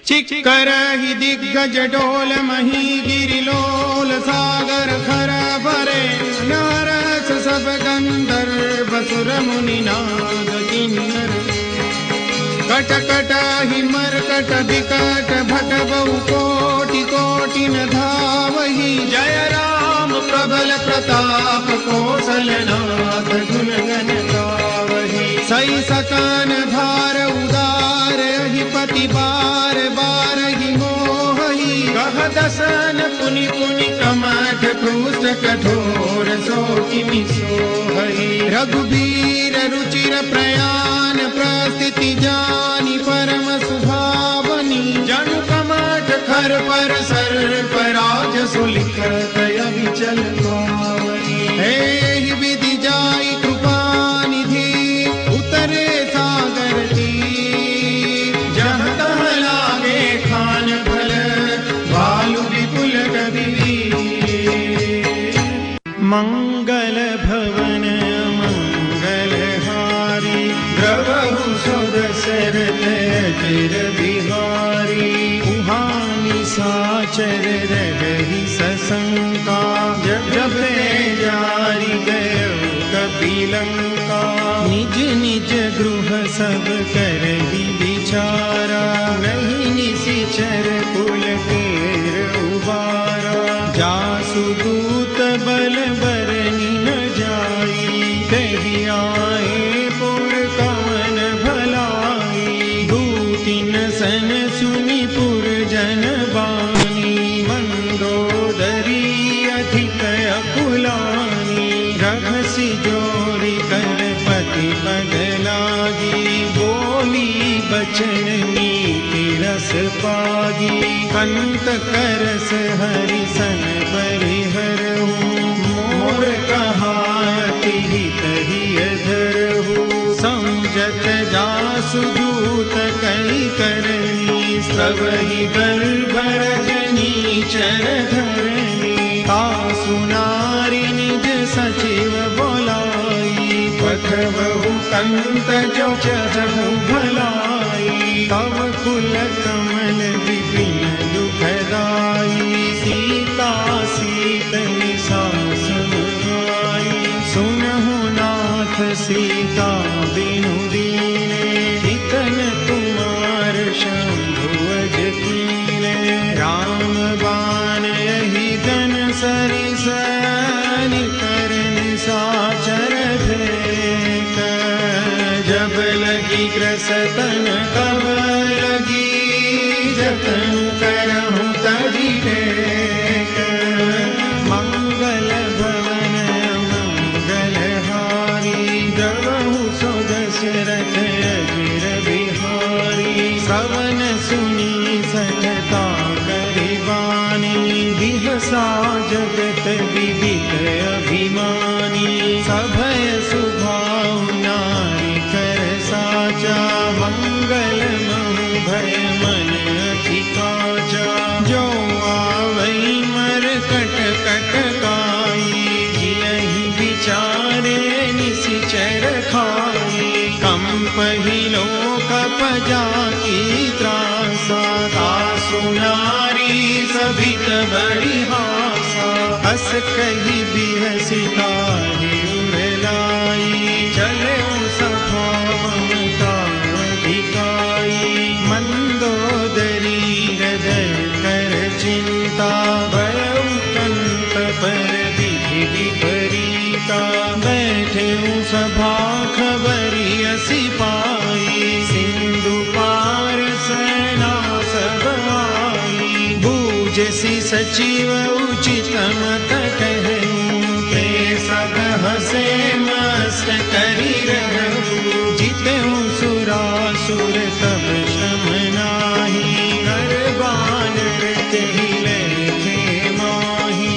चिक्करहि दिग्गज डोल मही गिरिलोल सागर खर भरे नारस सब गंधर्व सुर मुनि नाद किन्नर कट कटाहि मरकट विकट भटबहु कोटि कोटि न धावहि। जय राम प्रबल प्रताप कौशलनाथ गुण गण गावहि। सई सकान भार उदार अधिपति बार बार ही मोहि। कह दसन पुनि पुनि कमठ क्रूष्ट कठोर सो किमि सोहहि। रघुबीर रुचिर प्रयाण प्रस्थिति जानि परम सुभावनी। जनु कमठ खर पर सर्प राज सुलिखत अविचल पावनी। एहि विधि जाई कृपा निधि उतरे सागर तीर। जहाँ तहाँ लागे खान फल भालु विपुल गंभीर। मंगल भवन मंगलहारी द्रवहु सुदशरथ अजिर बिहारी। उहानि साचर रही सशंका जब जबे जारी गयो कपिलंका। निज निज गृह सब करहि विचारा नहीं निशिचर पुलकेर उबारा। जासु दूत बल बरनि न जाई तेहि आए पुर कवन भलाई। दूतिन सन सुनि पुर जन बानी मंदोदरी अधिक अकुलानी। रघसि जोरि कर पति पद लागी बोली बचन नीति रस पागी। कंत करस हरि सन परिहरहु मोर कहायति हित हिय धरहु। समझत जासु दूत कई करनी सबहि गर्भ रजनी चर धरनी। तासु नारी निज सचिव बोलाई पठबहु कंत जो चहु भलाई। तव कुल कमल विपिन दुखदाई सीता सीतनि सास समाई। सुनहु नाथ सीता बिनु दीने हितन कुमार शंभु अज कीने। राम बाण यही गन सरिस निकरन साचर भेक। जब लगी ग्रसतन तब लगी जतन करहु तजी टेक। मंगल भवन मंगलहारी द्रवहु सो दशरथ अजिर बिहारी। श्रवण सुनी सठता करिबानी बिहसा जगत विदित अभिमानी। सभय सुभाव नारी कर साचा मंगल महु भय मन अधिकाचा। जो आवई मर कट कट काई जियहि विचारे निशिचर खाई। कंपहि लोक पजाकी त्रासा तासु नारी सभित बड़ी हासा। हस कही बिहसी काहि उरलाई चले सभा ममता अधिकाई। मंदोदरी हृदय कर चिंता भयउ कंत पर विधि विपरीता। बैठे सभा खबरी असी पाई सिंधु पार सेना सब आई। बूझसी सचिव उचित मत कहूँ ते सब हसे मस्त करी रहूँ। जितहु सुरासुर तब श्रम नाही हर बान तेहि लेखे माही।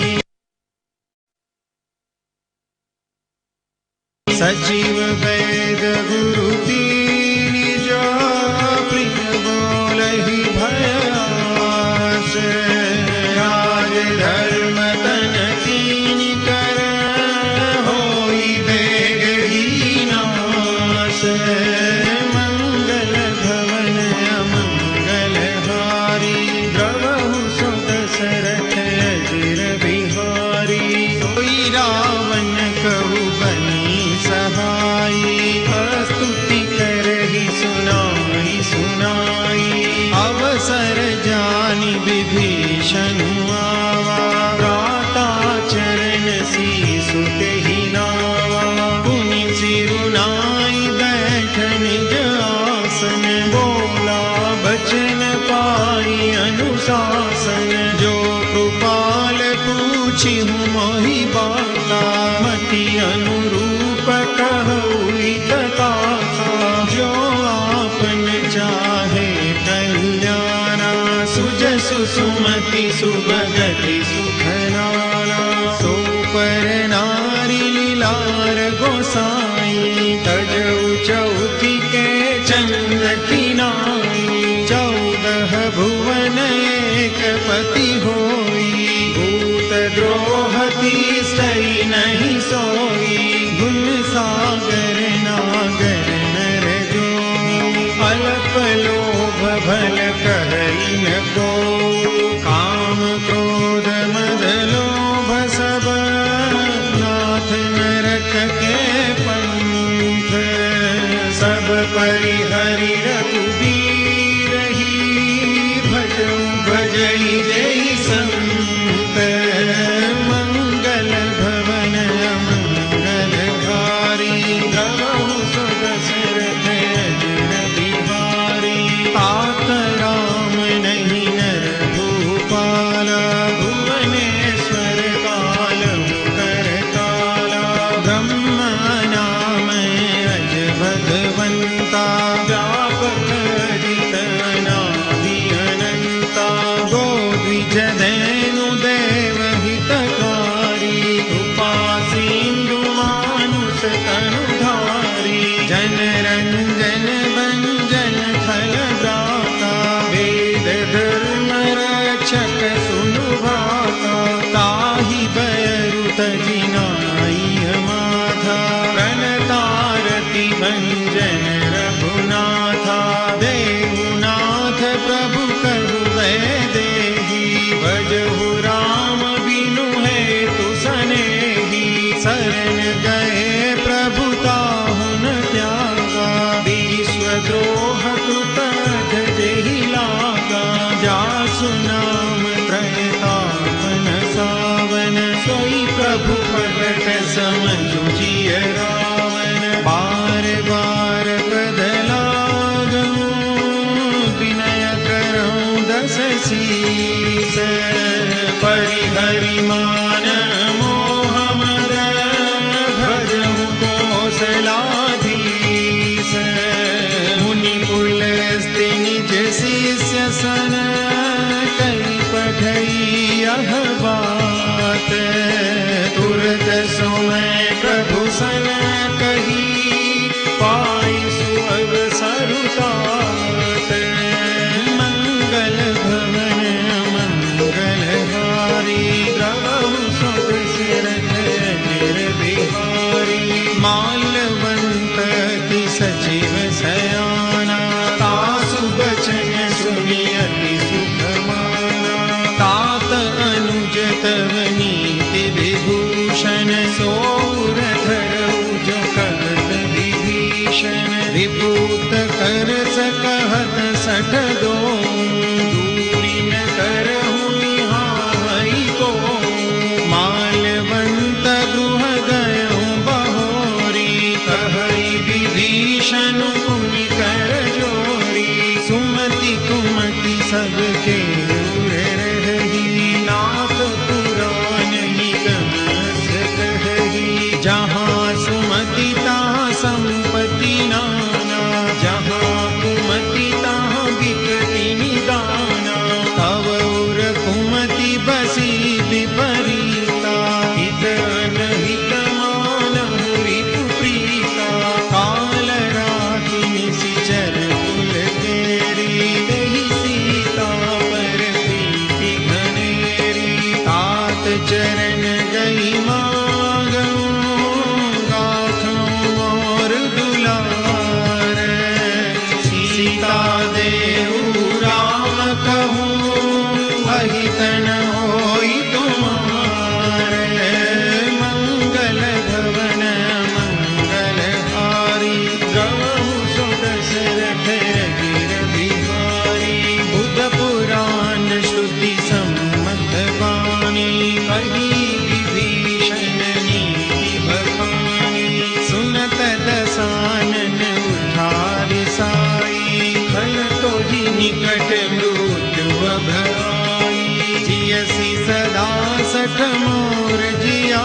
सचिव वैद गुरु तीनि जो प्रिय बोलहि भयास। राज धर्म तन तीनि कर होई बेग नाश। मंगल भवन अमंगलहारी द्रवहु सो दशरथ अजिर बिहारी। सोई रावण कहु बनी सहाई स्तुति करहि सुनाई अवसर जानि विभीषण आवा, गाता चरण सीसु तेहि नावा। पुनि सिरुनाई बैठ निज आसन, बोला बचन पाई अनुशासन। जो कृपाल पूछिहु मोहि बाता, मति अनुरूप कहु हित कथा। जो आपन चाहे कल्याणा, सुजसु सुमति सुभगति सुखनाना। सो पर नारी लीलार गोसाई, तजऊ चौथी के चंद किनाई। 14 भुवन एक पति होई, भूत द्रोह तीसरी नहीं सोई। गुण सागर नागर नर जोई, अल्प लोभ भल कहई न को। काम क्रोध मद लोभ सब, नाथ नरक के पंथ। सब परिहरि रघुबीरहि, भजऊ भजई जय संत। मंगल भवन मंगलहारी, गवहु सुत दशरथ अजर बिहारी। तात राम नहीं नर भूपाला, भुवनेश्वर कालहु करताला। ब्रह्मा नाम अज भगवंता, व्यापक अजित अनादि अनंता। गो द्विज धनु देव हितकारी, कृपा सिंधु मानुष तनुधारी। जन रंजन भंजन फल दाता, वेद धर्म रक्षक सुनु भाता। ताहि बयरु तजिनाई माथा, प्रणतारति भंजन रघुनाथा। देवनाथ प्रभु करु वैदेही, भजहु राम बिनु हेतु सनेही। शरण गए प्रभु ताहु न त्यागा, विश्वद्रोह कृत जेहि लागा। जासु नाम त्रयतापन सावन, सोई प्रभु प्रगट समझु जिय रावण। बार बार पद लागहु, विनय करहु दस शीस। परिहरि मान मोह मद, भजहु कौशलाधीश। मुनि पुलस्त्य निज शिष्य सन, कई पठई यह बात। तुरत समय प्रभु सन कही, पाई सुअवसर तात। मंगल भवन मंगलहारी, द्रवहु सुत दशरथ अजर बिहारी। माल्यवंत की सचिव सयाना, तासु बचन सुनि अति सुख माना। तात अनुज तव नीति विभूषण, सोर धरऊ जो कहत विभीषण। विभूत कर सकहत 62, दूरी न करहु निहाई को। माल्यवंत गृह गयहु बहोरी, कहई विभीषण पुनि कर जोरी। सुमति कुमति सबके उर रही, नाथ पुराण निगम कहही। जहाँ सुमति तहाँ संपत्ति नाना, जहाँ कुमति तहाँ विकृति निदाना। तव उर कुमति बसी विपरीता, हित अनहित मानहु रिपु प्रीता। काल राति निशिचर कुल केरी, देहि सीता पर प्रीति घनेरी। तात चरण गई मागहु, गाथहु मोर दुलार। सीता देहु राम कहूँ, अहित न होई तुम्हारे। मंगल भवन मंगलहारी, द्रवहु सुत दशरथ अजर बिहारी। सुलभ आई। जियसी सदा सठ मोर जिया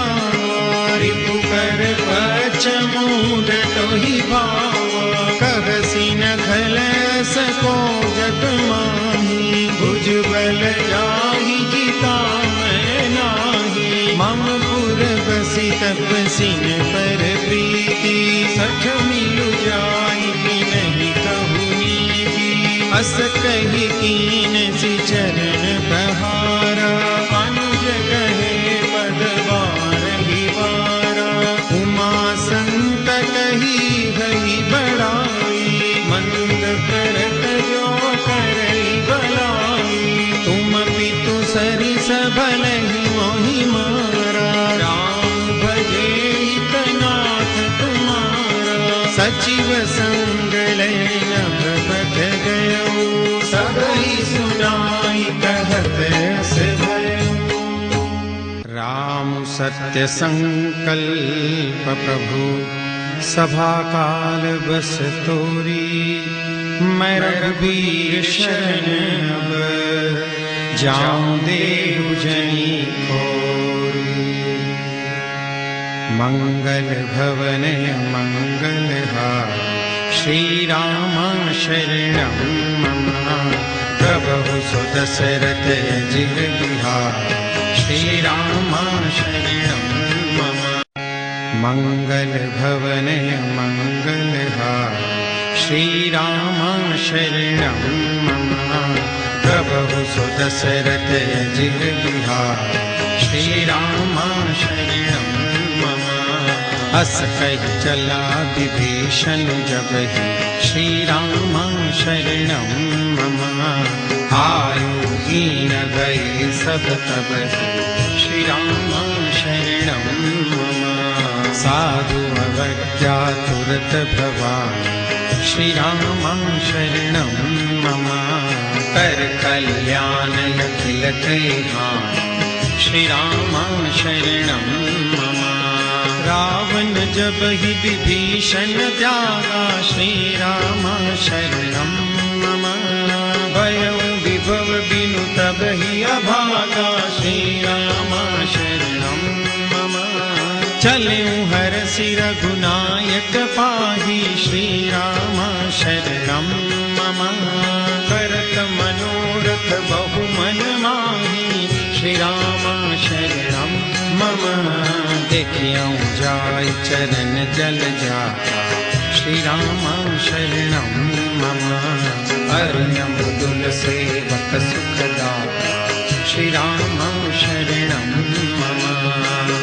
रिपु कर पच मूड टोहि भावा। कहसी न खलस को जग माही भुजबल जाहि जिता मैं नाही। मम पुर बसी तपसिन पर प्रीति सठ मिलु जाई नहीं कहु नीति। अस कही कीन सि चरण बहारा अनुज कहे पद बारहि बारा। उमा संत कही गई बड़ाई मंद करत जो करई भलाई। तुम पितु सरिस भलहि मोहि मारा राम भजे हितनाथ तुम्हारा। सचिव संग लैन भगत गयो सबहि सुनाई कहत अस भयो। राम सत्य संकल्प प्रभु सभा काल बस तोरी। मैं रघुबीर शरण अब जाऊं देव जनी खोरी। मंगल भवन मंगल श्री राम शरणं मम। प्रभु सुदशरथ अजिर बिहार श्री राम शरणं मम। मंगल भवन मंगल श्री राम शरणं मम। प्रभु सुदशरथ अजिर बिहार श्री राम शरणं मम। अस कहि चला विभीषण जबहि श्री राम शरणं मम। आयु हीन भय सब तबहि श्री राम शरणं मम। साधु अवज्ञा तुरत भवानि श्री राम शरणं मम। कर कल्याण अखिल कल्याण श्री राम शरणं मम। रावण जब ही विभीषण त्यागा श्री राम शरणं मम। भयं विभव बिनु तब ही अभागा श्री राम शरणं मम। चलऊं हरसि रघुनायक पाहि श्री राम शरणं मम। करत मनोरथ बहु मन माहि श्री राम शरणं मम। देखियौ जाय चरण जल जाता श्री राम शरणं मम। अरुणम दुल सेवक सुखदाता श्री राम शरणं मम।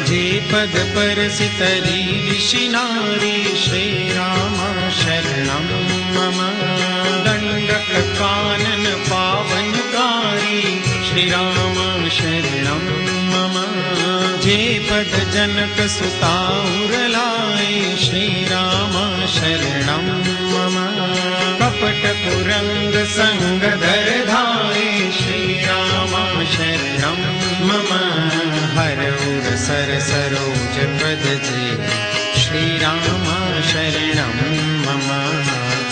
जे पद परसितरी ऋषि नारी श्री राम शरणं मम। दंडक कानन पावनकारी श्री राम शरणं मम। जे पद जनक सुता उरलाए श्री राम शरणं मम। कपट कुरंग संग धर धाये श्री राम शरणं मम। हरउर सर सरोज पद जे श्री राम शरणं मम।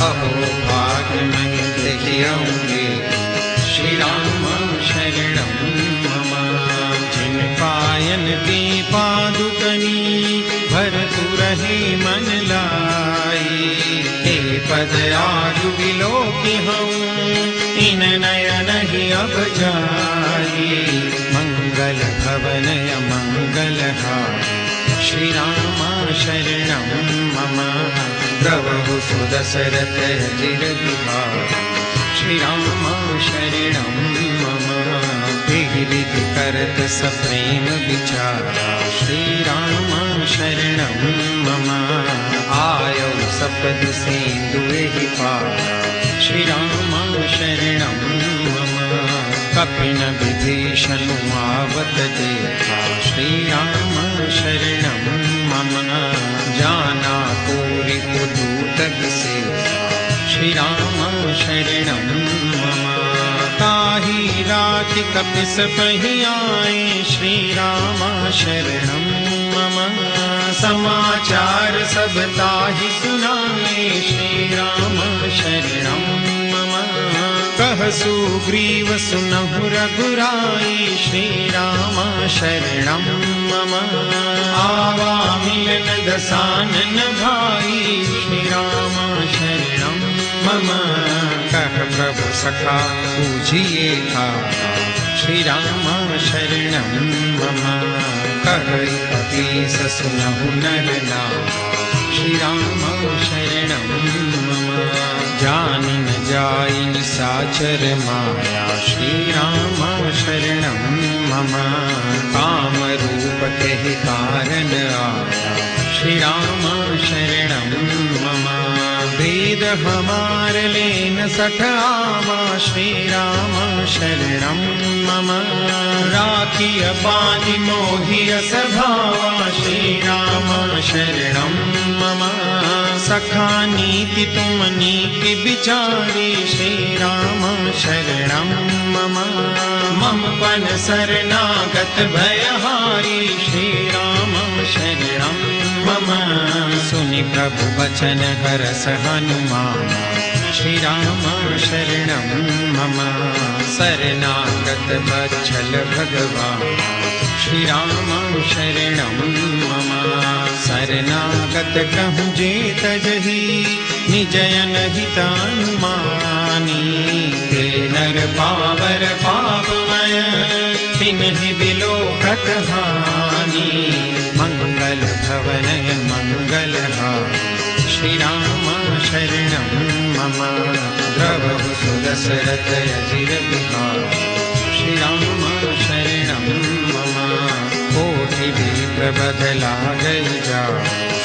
अहो भाग्य मैं देखियौंगे श्री राम शरणं मम। जिन पायन की पादुकनी भरतु रहे मन लाई। हे पद आजु विलोकि हूँ इन नयन ही अब जाई। मंगल भवन मंगल श्री राम शरणं मम। प्रभु सुदशरथ अजिर बिहार श्री राम शरणं मम। विधि करत सप्रेम विचारा श्री राम शरणं मम। आयौ सपद सेंदुहि पारा श्री राम शरणं मम। कपिन विभीषण आवत देखा श्री राम शरणं मम। जाना पूरी पुदूत विसेसा श्री राम शरणं मम। ताहि राति कपिस पहि आए श्री राम शरणं मम। समाचार सब ताहि सुनाए श्री राम शरणं मम। कह सुग्रीव सुनहु रघुराई श्री राम शरणं मम। आवा मिलन दसानन भाई श्री राम शरणं मम। कह प्रभु सखा पूजिए का श्री राम शरणं मम। कह कपीस सुनहु नर नाम श्री राम शरणं मम। जानि न जाई निशाचर माया श्री राम शरणं मम। काम रूप कहि कारण आया श्री राम शरणं मम। वेद हमार लेन सखावा श्री राम शरणं मम। राखिय बानि मोहिय सभावा श्री राम शरणं मम। सखा नीति तुम नीति विचारी श्री राम शरणं मम। मम पन शरणागत भयहारी श्री राम शरणं मम। सुनि प्रभु वचन हरस हनुमान श्री राम शरणं मम। शरणागत वत्सल भगवान श्री राम शरणं मम। शरणागत कहूँ जेत जही निजयन हितानुमानी। ते नर पावर पापमय तिन्हि बिलोकत हानि। मंगल भवनय मंगलहारी श्री राम शरणं मम। द्रवहु सुदशरथ अजिर बिहारी श्री राम शरणं मम। कोटि विप्र बदला गई जा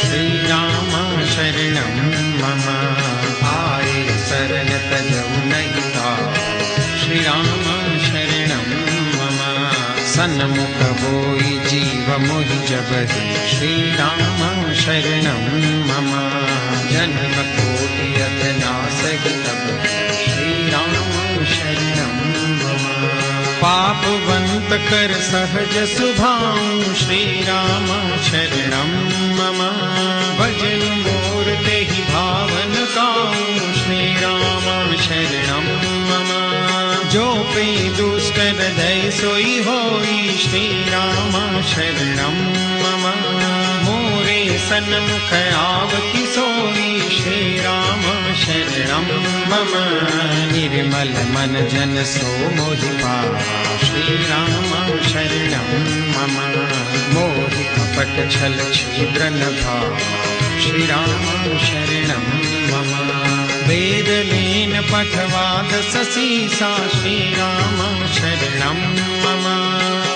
श्री राम शरणं मम। आए शरण तजऊ नहीं ताप श्री राम शरणं मम। सन्मुख होई जीव मोहि जबहि श्री राम शरणं मम। जन्म कोटि अघनासहि तब श्री राम शरणं मम। पापवंत कर सहज सुभाऊ श्री राम शरणं मम। भजन मोर तेहि भावन काऊ श्री राम शरणं मम। जो पे दुष्ट हृदय सोई होई श्री राम शरणं मम। मोरे सन्मुख आवति सोई श्री राम शरणं मम। निर्मल मन जन सो मोहि पावा श्री राम शरणं मम। मोहि कपट छल छिद्र न भावा श्री राम शरणं मम। वेद लीन पठवाद ससीसा श्री राम शरणं मम।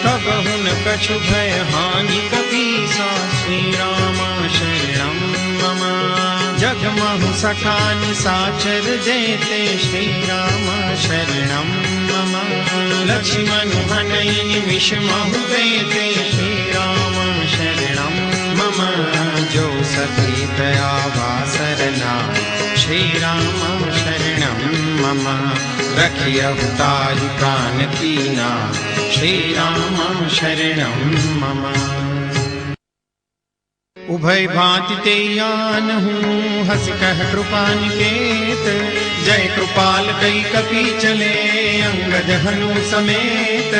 तब हुन कछु भय हानि कपीसा श्री राम शरणं मम। जगमहु सखा निशाचर जेते श्री राम शरणं मम। लक्ष्मण हनई निमिष महु देते श्री राम शरणं मम। जो सती दयावा सरना श्री राम शरणं मम। रखियहु ताहि प्राण दीना श्री राम शरणं मम। उभय भांति ते आनहूँ हस कह कृपा निकेत। जय कृपाल कई कपि चले अंगद हनु समेत।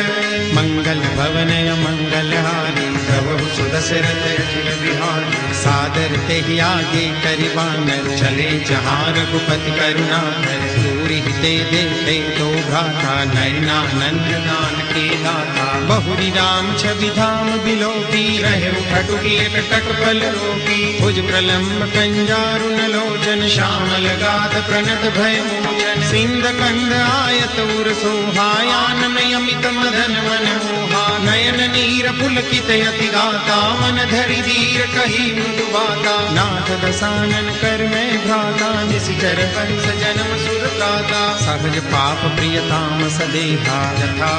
मंगल भवनय मंगलहारी प्रभु सुदशरथ अजिर बिहारी। सादर तेहि आगे करिवानर चले जहाँ रघुपति करुणाकर। दूरि ते देखे तो भ्राता नयनानंद नान के दाता। बहुरी राम छवि धाम बिलोकी रहे खटुकी एकटक बल रोकी। भुज प्रलम्ब कंजारुन लोचन श्यामल गाध प्रणत भय मोचन। सिंध कंद आयत उर सोहायानन यमित मदन मन मोहा। नयन नीर पुलकित यति गाता मन धरि धीर कही मृदु बाता। नाथ दसानन कर मैं भ्राता निशिचर कंस जन्म सुर प्राता। सहज पाप प्रियताम सदेहा यथा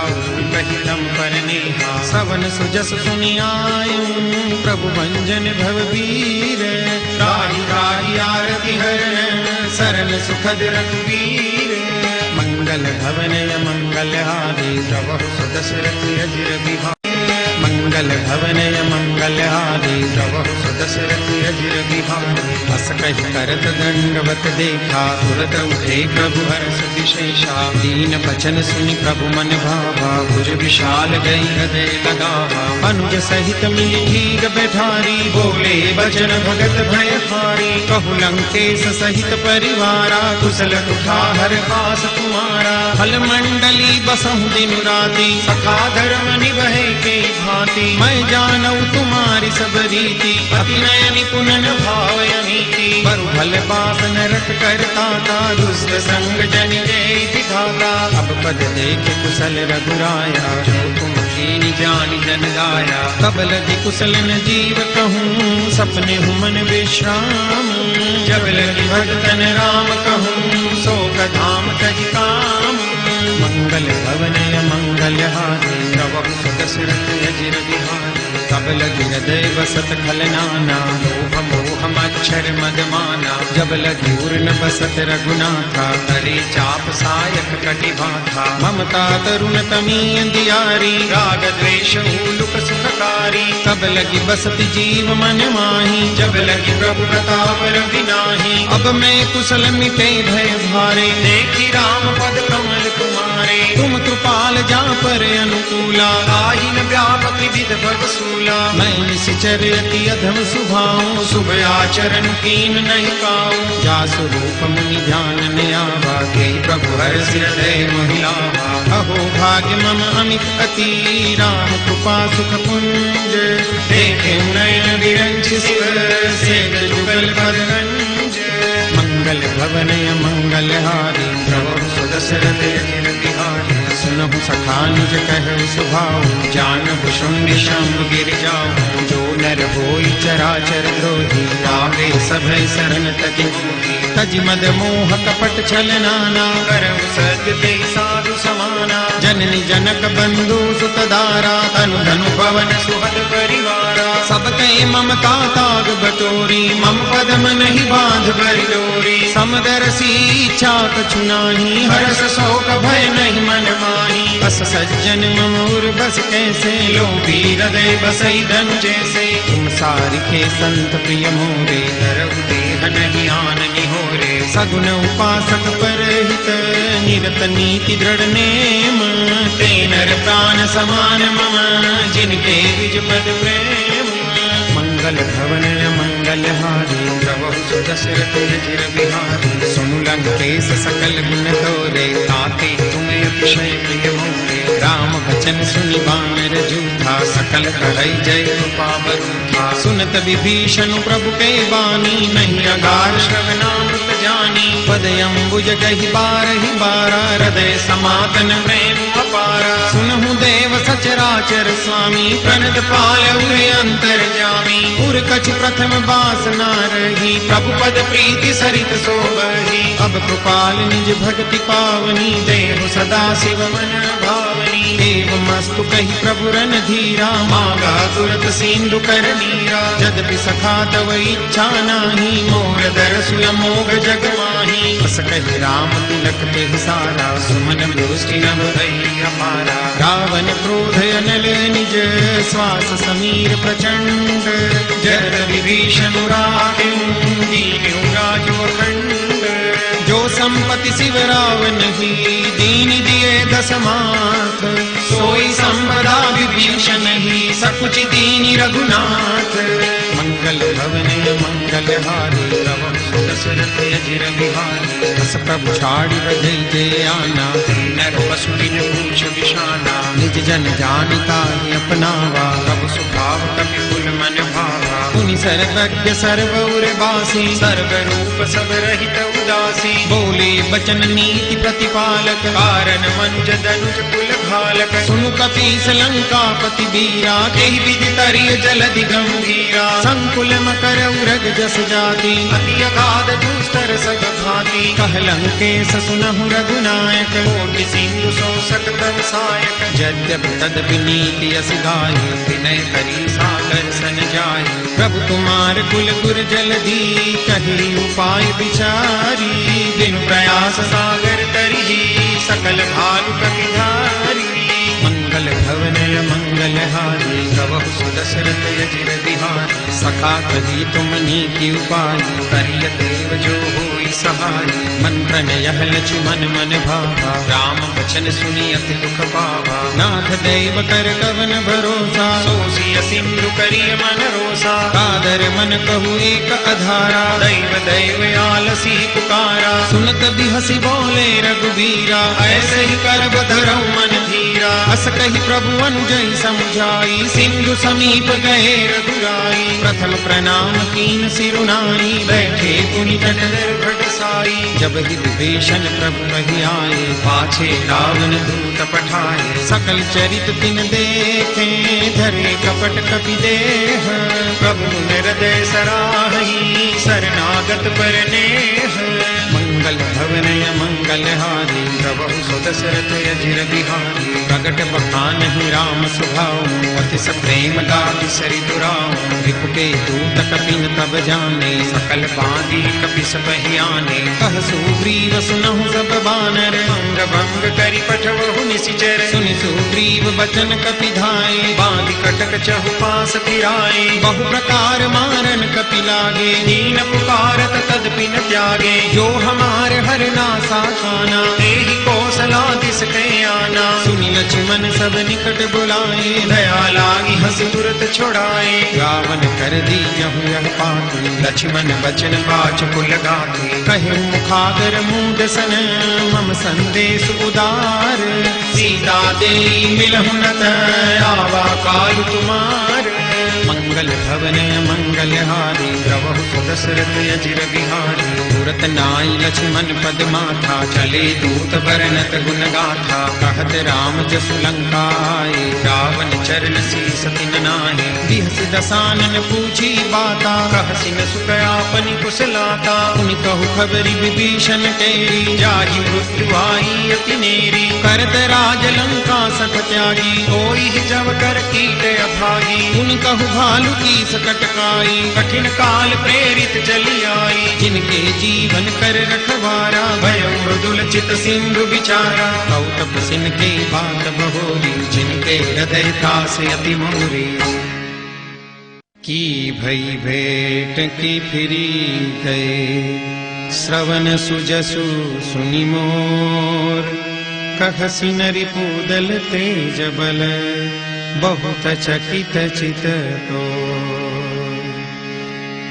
पहिलम पर नेहा। सवन सुजस सुनि आयूं प्रभु भंजन भव वीर। राही राही आरति हरण सरल सुखद रघुवीर। मंगल भवनय मंगलहारी प्रभु सुदशरथ अजिर बिहारी। मंगल मंगल भवनय मंगलहारी प्रभु सुदशरथ अजिर बिहारी हस कहि करत दंडवत देखा तुरत उठे प्रभु हर्ष विशेषा दीन बचन सुनि प्रभु मन भावा भुज विशाल गई हृदय लगावा अनुज सहित मिली भीग बैठारी बोले बचन भगत भय हारी कहु लंकेश सहित परिवारा कुशल कुठार पास तुम्हारा फल मंडली बसहु दिन राति सखा धर्म निभे के भांति मैं जानऊ तुम्हारी सब रीति अति नय निपुण भावय नीति बरु भल पास नरक करता था दुष्ट संग जन जय दिखाता अब पद देख कुशल रघुराया जो तुम कीनी जानी जन गाया तब लगी कुशल न जीव कहूँ सपने हूँ मन विश्राम जब लगी भगतन राम कहूँ शोक धाम तज काम मंगल भवनय मंगलहारी प्रभु सुदशरथ अजिर बिहारी तब लगी हृदय बसत खलनाना लोभ मोह मच्छर मदमाना जब लगी उर्न बसत रघुनाथा करे चाप सायक कटि भाथा ममता तरुण तमी अंधियारी राग द्वेष लुक सुखकारी तब लगी बसत जीव मन माही जब लगी प्रभु प्रताप रविनाही अब मैं कुशल मिटे भय भारे देखी राम पद कमल तुम्हारे तुम कृपाल जा पर अनुकूला आहिन व्यापक विध भव सूला मैं निश्चर अति अधम सुभाऊं शुभ आचरण कीन नहीं पाऊं जा स्वरूप मुनि ध्यान न आवा के प्रभु हर्ष हृदय महिलावा अहो भाग्य मम अमित अति राम कृपा सुख पुंज देखे नयन विरंच शिव से जुगल पदरंज मंगल भवनय मंगलहारी प्रभु सुदशरथ अजिर बिहारी सुनहु सखा निज कहु सुभाऊ जानहु शून्य शंभ गिर जाऊं जो नर होई चराचर द्रोही आवे सभय शरण तज तज मद मोह कपट छल नाना करहु सद्य साधु समाना जननी जनक बंधु सुत दारा तनु धनु पवन सुहद परिवारा सब कई ममता ताग बटोरी मम पदम नहीं बांध भरि डोरी समदरसी इच्छा कछु नाही हर्ष शोक भय नहीं मन माही बस सज्जन ममूर बस कैसे लोभी हृदय बसई धन जैसे तुम सारिखे संत प्रिय मोरे धरहु देह नहीं आन निहोरे सगुन उपासक परहित निरत नीति दृढ़ नेम ते नर प्राण समान मम जिनके विज पद प्रेम मंगल भवनय मंगलहारी प्रभु सुदशरथ अजिर बिहारी सुनु लंकेश सकल गुण तोरे ताते तुम्हें अतिशय प्रिय मोरे राम बचन सुनि बानर जूठा सकल कहै जय कृपा बरूठा सुनत विभीषण प्रभु के बानी नहीं अगार श्रवणामृत जानी पद अम्बुज गहि बारहि बारा हृदय समातन प्रेम अपारा सुनहु देव सचराचर स्वामी प्रणत पाल हुए अंतर जामी उर कछ प्रथम बासना रही प्रभु पद प्रीति सरित सोबही अब कृपाल निज भक्ति पावनी देव सदा शिव मन भावनी देव मस्तु कही प्रभु रन धीरा मांगा तुरत सिंधु कर नीरा जदपि सखा तव इच्छा नाही मोर दरसु अमोघ जग माही बस कही राम तिलक ते सारा सुमन दृष्टि नभ भई अपारा रावण क्रोध अनल निज श्वास समीर प्रचंड जर विभीषण राजो अखंड जो संपत्ति शिव रावण ही दीन दिए दशमाथ सोई संपदा विभीषण ही सकुच दीनी रघुनाथ मंगल भवनय मंगलहारी प्रभु सुदशरथ अजिर बिहारी बस प्रभु छाड़ी बधई जय आना नर पशु बिन पूछ विषाना निज जन जानिता ही अपनावा प्रभु स्वभाव कपि कुल मन भावा पुनि सर्वज्ञ सर्वौर बासी सर्व रूप सब रहित उदासी बोले बचन नीति प्रतिपालक कारण मनुज दनुज कुल घालक सुनु कपीस लंकापति वीरा केहि विधि तरिय जलधि गंभीरा संकुल मकर उरग जस जाति अति अगाध दुस्तर सब भांति कह लंकेश सुनहु रघुनायक कोटि सिंधु शोषक तव सायक यद्यपि तदपि नीति यस गाय विनय करी सागर सन जाय प्रभु तुम्हार कुल गुर जलधि कही उपाय विचारी दिन प्रयास सागर तरी सकल भालु कपिधारी मंगल भवनय मंगलहारी प्रभु सखा कही तुमनी की उपाय, करिय देव जो होई सहाय। मंत्र न यह लक्ष्मण मन भावा, राम वचन सुनी अति दुख पावा। नाथ देव कर कवन भरोसा, सोसिय सिंधु करिय मन रोसा। कादर मन कहु एक अधारा, दैव दैव आलसी पुकारा। सुनत भी हसी बोले रघुबीरा, ऐसे ही कर बधरऊ मन धीरा। अस कही प्रभु अनुजय समझाई, सिंधु समीप गए रघुराई। प्रथम प्रणाम कीन सिरुनाई, बैठे पुनि तट निर्भट साई। जब ही विभीषण प्रभु कही आए, पाछे रावण दूत पठाए। सकल चरित तिन देखे, धरे कपट कपि देह। प्रभु हृदय सराही, शरणागत पर नेह। मंगल भवन मंगल हारी, प्रभु सुदशरथ अजिर बिहारी। प्रगट बखान ही राम स्वभाव, अति प्रेम लागी सरि दुराऊ। रिपु के दूत कपिन तब जाने, सकल बांधी कपि सब आने। कह सुग्रीव सुनहु सब बानर, अंग भंग करि पठवहु निशिचर। सुनि सुग्रीव बचन कपि धाये, बांधि कटक चहु पास फिराए। बहु प्रकार मारन कपि लागे, दीन पुकारत तदपि न त्यागे। जो हमारे हरनासा खाना, तेहि कौशलादिस कै आना। सुनि लक्ष्मण सब निकट बुलाए, दया लागी हंस तुरत छुड़ाए। रावण कर दीजहु यह पाती, लक्ष्मण बचन बाच कुल गाती। कहे मुखागर मूढ़ सन, मम संदेश उदार। सीता देई मिलहु न तै, आवा काल तुमार। मंगल भवन मंगल हारी, प्रभु सुदशरथ अजिर बिहारी। तुरत नाई लक्ष्मण पद माथा, चले दूत बरनत गुण गाथा। कहत राम जसु लंका आए, रावण चरण शीस तिन नाहि। बिहसि दसानन पूछी बाता, कहसि न सुख आपनि कुशलाता। पुनि कहु खबरि विभीषण तेरी, जाहि मृत्यु आई अति नेरी। करत राज लंका सख त्यागी, होई जब कर कीट अभागी। पुनि कहु भालु की सकटकाई, कठिन काल प्रेरित चली आई। जिनके जीवन कर रखवारा, भय मृदुल चित सिंधु विचारा। कौतप सिन के बात बहोरी, जिनके हृदय तास अति मोरी। की भई भेंट की फिरी गए, श्रवण सुजसु सुनि मोर। कहसि नरिपुदल तेज बल, बहुत चकित चित तो।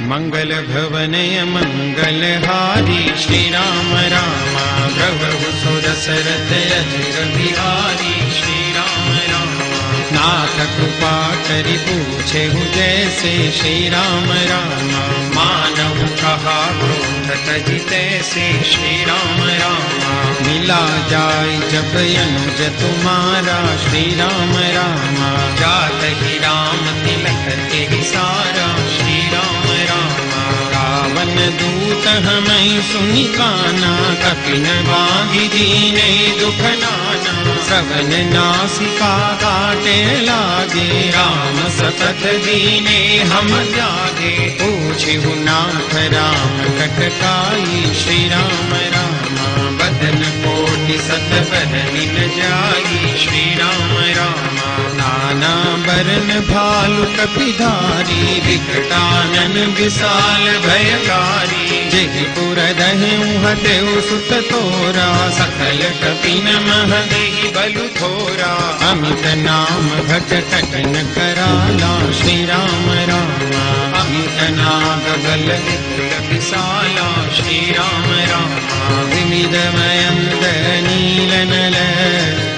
मंगल भवनय मंगल हारी, श्री राम रामा प्रभु सुदशरथ अजिर बिहारी। श्री राम रामा नाथ कृपा करि पूछेहु जैसे। श्री राम रामा मानहु कहा क्रोध तजि तैसे। श्री राम रामा मिला जाय जब अनुज तुम्हारा। श्री राम रामा जात ही राम तिलक तेहि सारा। श्री राम रामा रावण दूत हमें सुनि काना, कपिन बांधि दीने दुख नाना। श्रवण नासिका काटे लागे, राम सतत दीने हम जागे। पूछहु नाथ राम कटकाई, श्री राम रामा बदन कोटि सत बरनि न जाई। श्री राम रामा नाना बरन भालु कपिधारी, विकटानन विशाल भयकारी। जेहि पुर दहेउ हतेउ सुत तोरा, सकल कपिन मह देहि बलु थोरा। अमित नाम भट कठिन कराला, श्री राम रामा अमित नाग बल विपुल विशाला। श्री राम रामा विविध मयंद नील नल,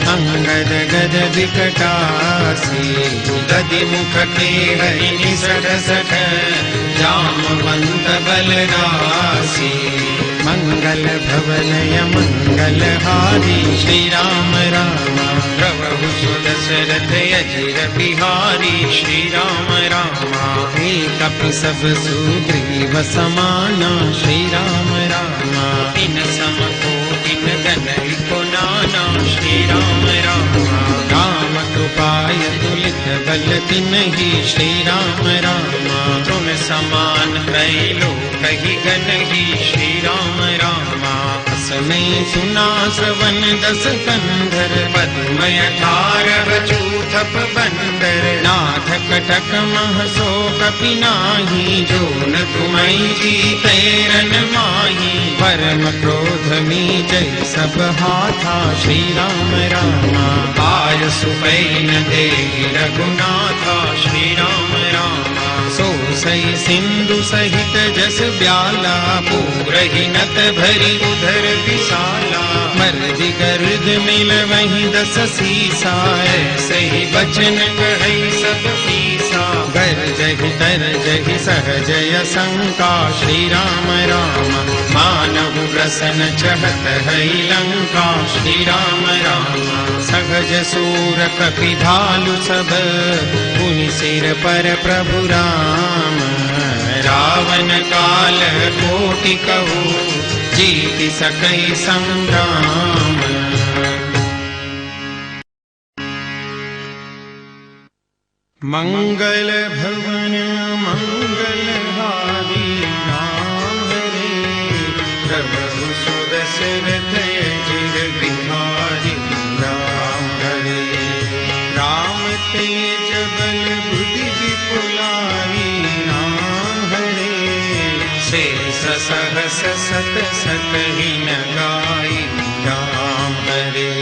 अंगद गद विकटासी। दधि मुख के हरि निसट सठ, जामवंत बलरासी। मंगल भवनय मंगल हारी, श्री राम रामा प्रभु सुदशरथ अजिर बिहारी। श्री राम रामा एक कपि सब सुग्रीव समाना। श्री राम रामा इन सम कोटि गण को नाना। श्री राम रामा राम कृपाय तुलित बल तिन्हि। श्री राम रामा तुम समान कई लोक ही गण ही। श्री राम रामा असमय सुना श्रवण दस कंधर, पद्मय 18 चूथप बंदर। नाथ कटक मह सोह कपि नाही, जो न तुम्हें जीते रन माही। परम क्रोध में जय सब हाथा, श्री राम रामा आय सुपै न देहि रघुनाथा, श्री राम रामा। सो सई सिंधु सहित जस ब्याला, पूरहि नत भरी उधर विशाला। मर्दि गर्द मिल वहीं दस सीसा, ऐसे बचन कहै सब कीसा। गरजहि तरजहि सहजय शंका, श्री राम राम मानहु ग्रसन चहत है लंका, श्री राम राम। सहज सूर कपि भालु सब, पुनि सिर पर प्रभु राम। रावण काल कोटि कहु, जीत सकै संग्राम। मंगल भवन मंगलहारी, राम हरे प्रभु सुदशरथ अजिर बिहारी, राम हरे। राम तेज बल बुद्धि विपुलाई, राम हरे शेष सहस सत सकहि न गाई, राम हरे।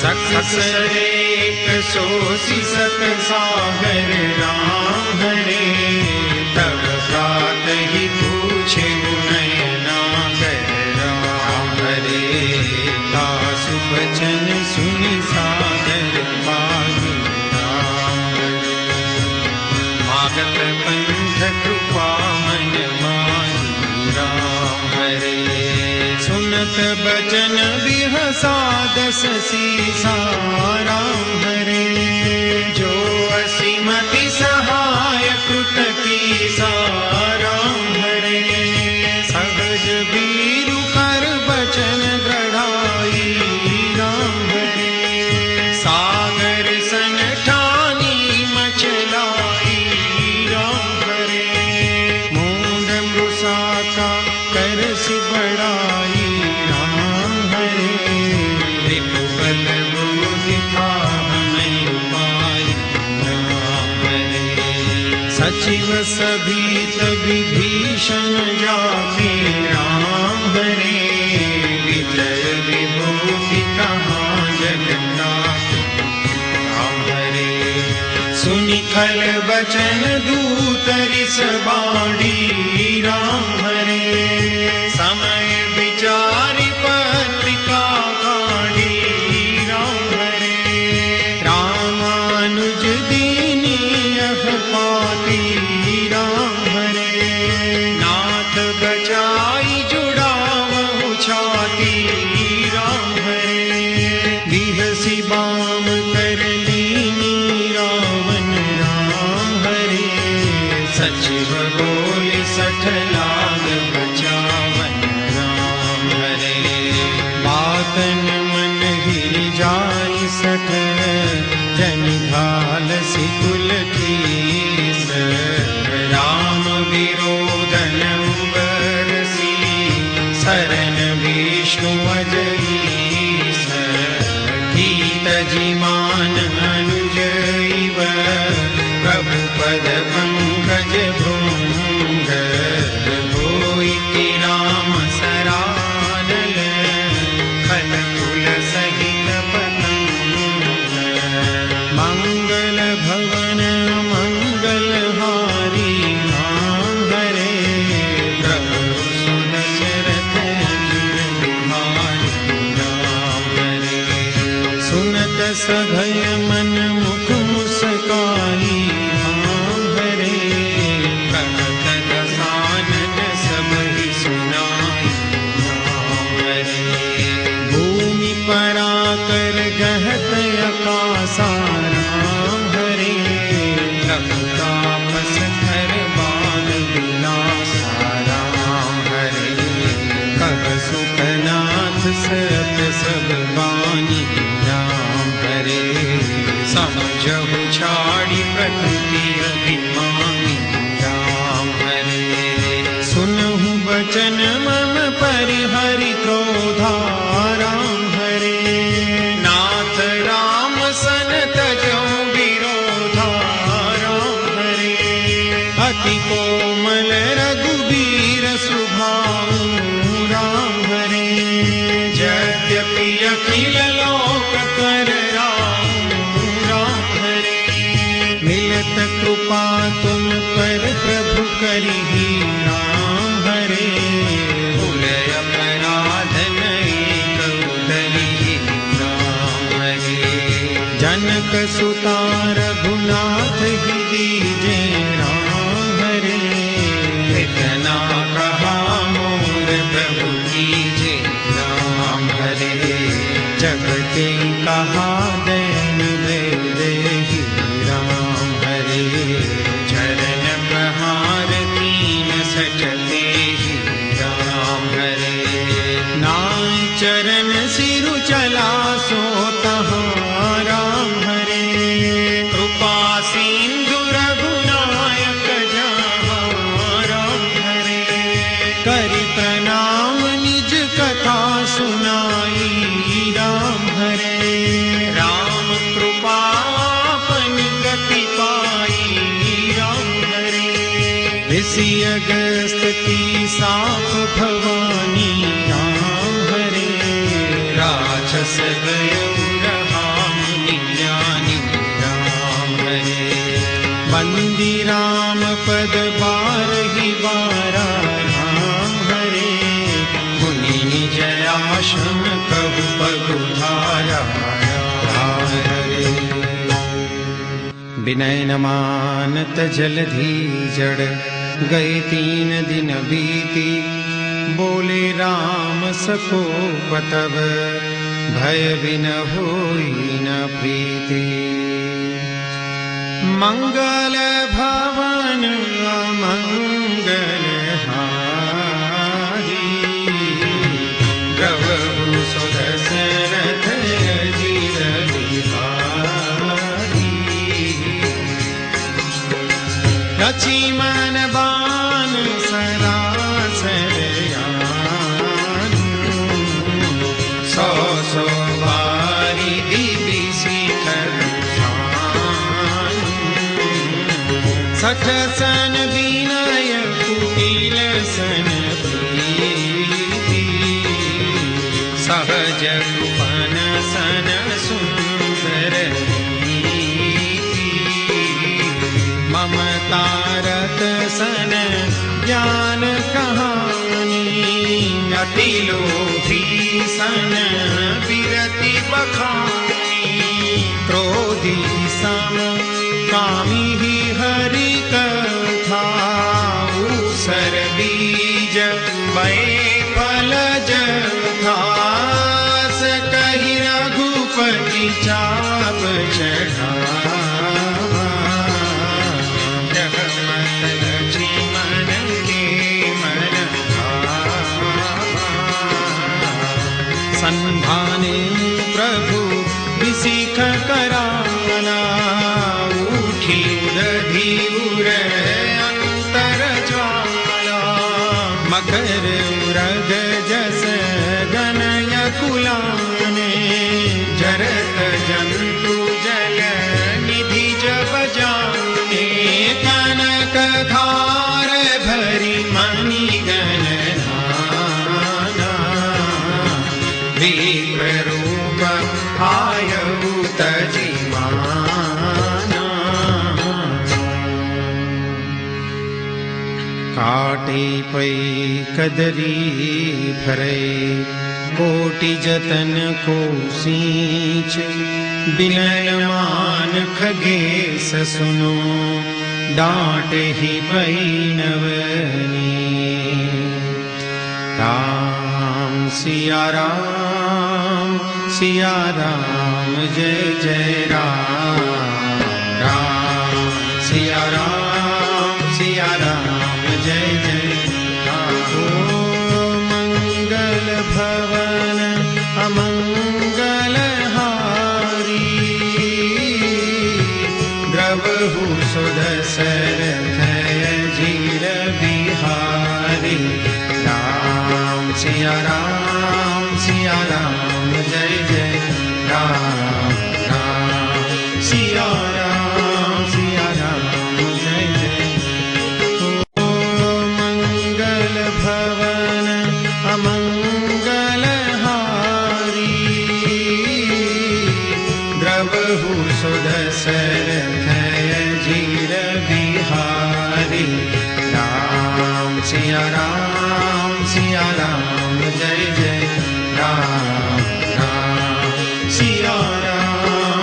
सकसरेक सोषि सत सागर, राम हरे तब प्रातहि पूछे नयनागर, राम हरे। दासु बचन सुनि सादर पाहि, राम हरे। मागत पंथ कृपा मन माहि, राम हरे। सुनत बचन बिहसा दस सीसा, राम हरे। जो असीमति सहाय कृत कीसा, राम हरे। सहज बीरु कर बचन दृढ़ाई, राम हरे। सागर सन ठानी मचलाई, राम हरे। मूढ़ मृषा का करस बड़ाई, राम हरे। त्रिभुवन बुद्धि पावनै उपाय, राम हरे। सचिव सभीत विभीषण जाति, राम हरे। विजय विभूति कहाँ जगन्नाथ, राम हरे। सुनि खल बचन दूत रिस बाणी, राम हरे। समय विचारि पत्रिका काढ़ी, राम हरे। रामानुज दीनी यह पाती, राम हरे। नाथ बचाई जुड़ावहु छाती, राम हरे। बिहसी बाम कर लीनी रावण, राम हरे। सचिव बोले सठ लाग बचावन, राम हरे। बातन मन हिरि जाय सठ, जनि भाल सिकुल कीस। राम विरोधन उबरसी, शरण विष्णु अजईस। गीत जिमान अनुज इव, प्रभु पद पंकज भृंग। होई कि राम सरानल, खल कुल सहित पतंग। मंगल भवन मंगलहारी, राम हरे प्रभु सुदशरथ अजिर बिहारी, राम हरे। सुनत सभय मन मुख मुस्काई, राम हरे। कहत दसानन सबहि सुनाई, राम हरे। भूमि पराकर गहत आकाशा, राम हरे। लंकापस धर बाल विलासा, राम हरे। कह सुखनाथ सत सब बानी, राम हरे। समझहु छाड़ी प्रकृति अभिमानी, राम हरे। सुनहु बचन मम परिहरि क्रोधा, राम हरे। नाथ राम सन तजहु विरोधा, राम हरे। जनक सुता रघुनाथ ही दीजे राम हरे। इतना कहा मोर प्रभु कीजे राम हरे। जगते कहा दैन दे देहि राम हरे। चरण प्रहार तीन सचते ही राम हरे। नाय चरण सिरु चला सो तहाँ राम हरे। कृपा सिंधु रघुनायक जहाँ राम हरे। करि प्रणाम निज कथा सुनाई राम हरे। राम कृपा अपन गति पाई राम हरे। ऋषि अगस्त की साख भवानी राम हरे। राक्षस गयुरहामुनि ज्ञानी राम हरे। बंदी राम पद बारहि बारा राम हरे। मुनि निज आश्रम कहु पगुधारा राम हरे। विनय न मानत जलधि जड़ गए 3 दिन बीती। बोले राम सको पतव भय बिन होई न प्रीति। मंगल भवन अमंगल हारी। प्रभु सुदशरथ अजिर बिहारी। लक्ष्मण बाण सरासर सौ सौ बारी दिव्य शिखर शान। सठ सन विनय कुटिल सन प्रीति। सहज कृपन सन सुंदर नीति। ममता रत सन ज्ञान कहानी। अति लोभी सन विरति बखानी। क्रोधी सम कामी ही हरि कथा। ऊसर बीज बए फल जथा। कहि रघुपति चाप चढ़ावा। जगमत लक्ष्मण के मन संधाने प्रभु विसिख कराना। उठी उदधि उर अंतर ज्वाला। मकर उरग जस गनय कुलाने। जरत जंतु जल निधि जब जाने। कनक धार भरी मणि गणना। विप्ररूप आयु तजिमाना। काटे पै कदरी भरे। कोटि जतन को सींच। विनय मान खगेश सुनो। डांट ही पै नवनी। राम सिया राम जय जय राम। राम सिया राम जय जय राम। ओ मंगल भवन अमंगल हारी। द्रवहु सुदशरथ अजिर बिहारी। राम सिया राम जय जय राम। राम सिया राम जय जय। ओ मंगल भवन अमंगल हारी। द्रवहु सुदशरथ अजिर बिहारी। राम सिया राम जय जय राम। राम सिया राम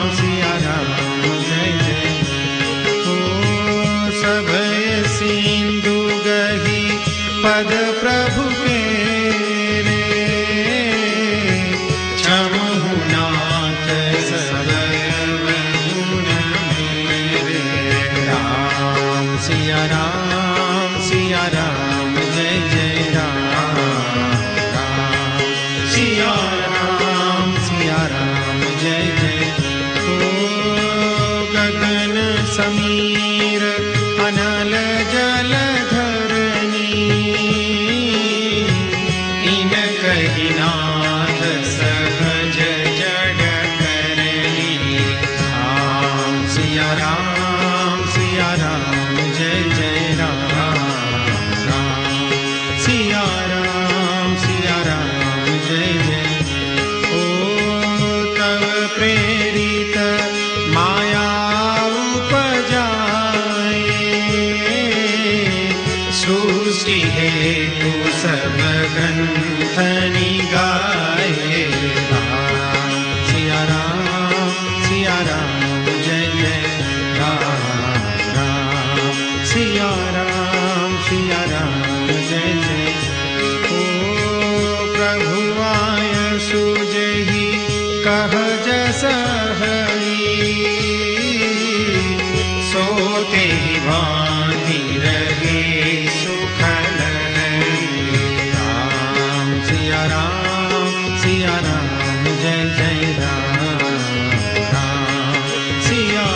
समीर अनल जलधरनी इन कही नाथ सहज जड़ करनी। राम सिया राम जय जय राम राम सिया राम जय जय। ओ तव प्रेरित माया सृष्टि हेतु सब ग्रंथ निगाए। राम सिया राम जय जय राम राम सिया राम जय जय। ओ प्रभु आय सुजहि कह जस हरि सोते भांति रहे सुखल। राम सिया राम जय जय राम राम सिया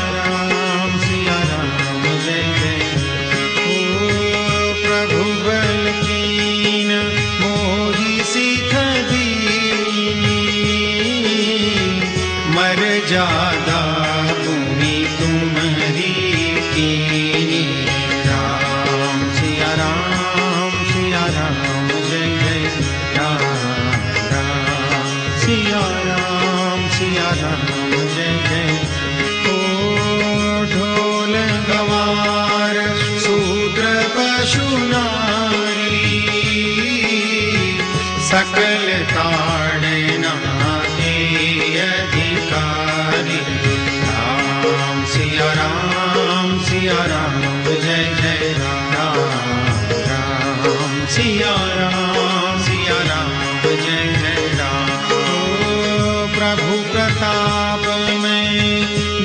राम जय जय। ओ प्रभु बल कीन मोहि सिख दीनी मर जादा भूमि तुम्हारी कीनी। राम सिया राम जय जय राम राम सिया राम जय जय। ओ ढोल गवार शूद्र पशु नारी सकल ताड़ना के अधिकारी। राम सिया राम जय जय राम राम सिया राम जय जय राम। ओ प्रभु प्रताप में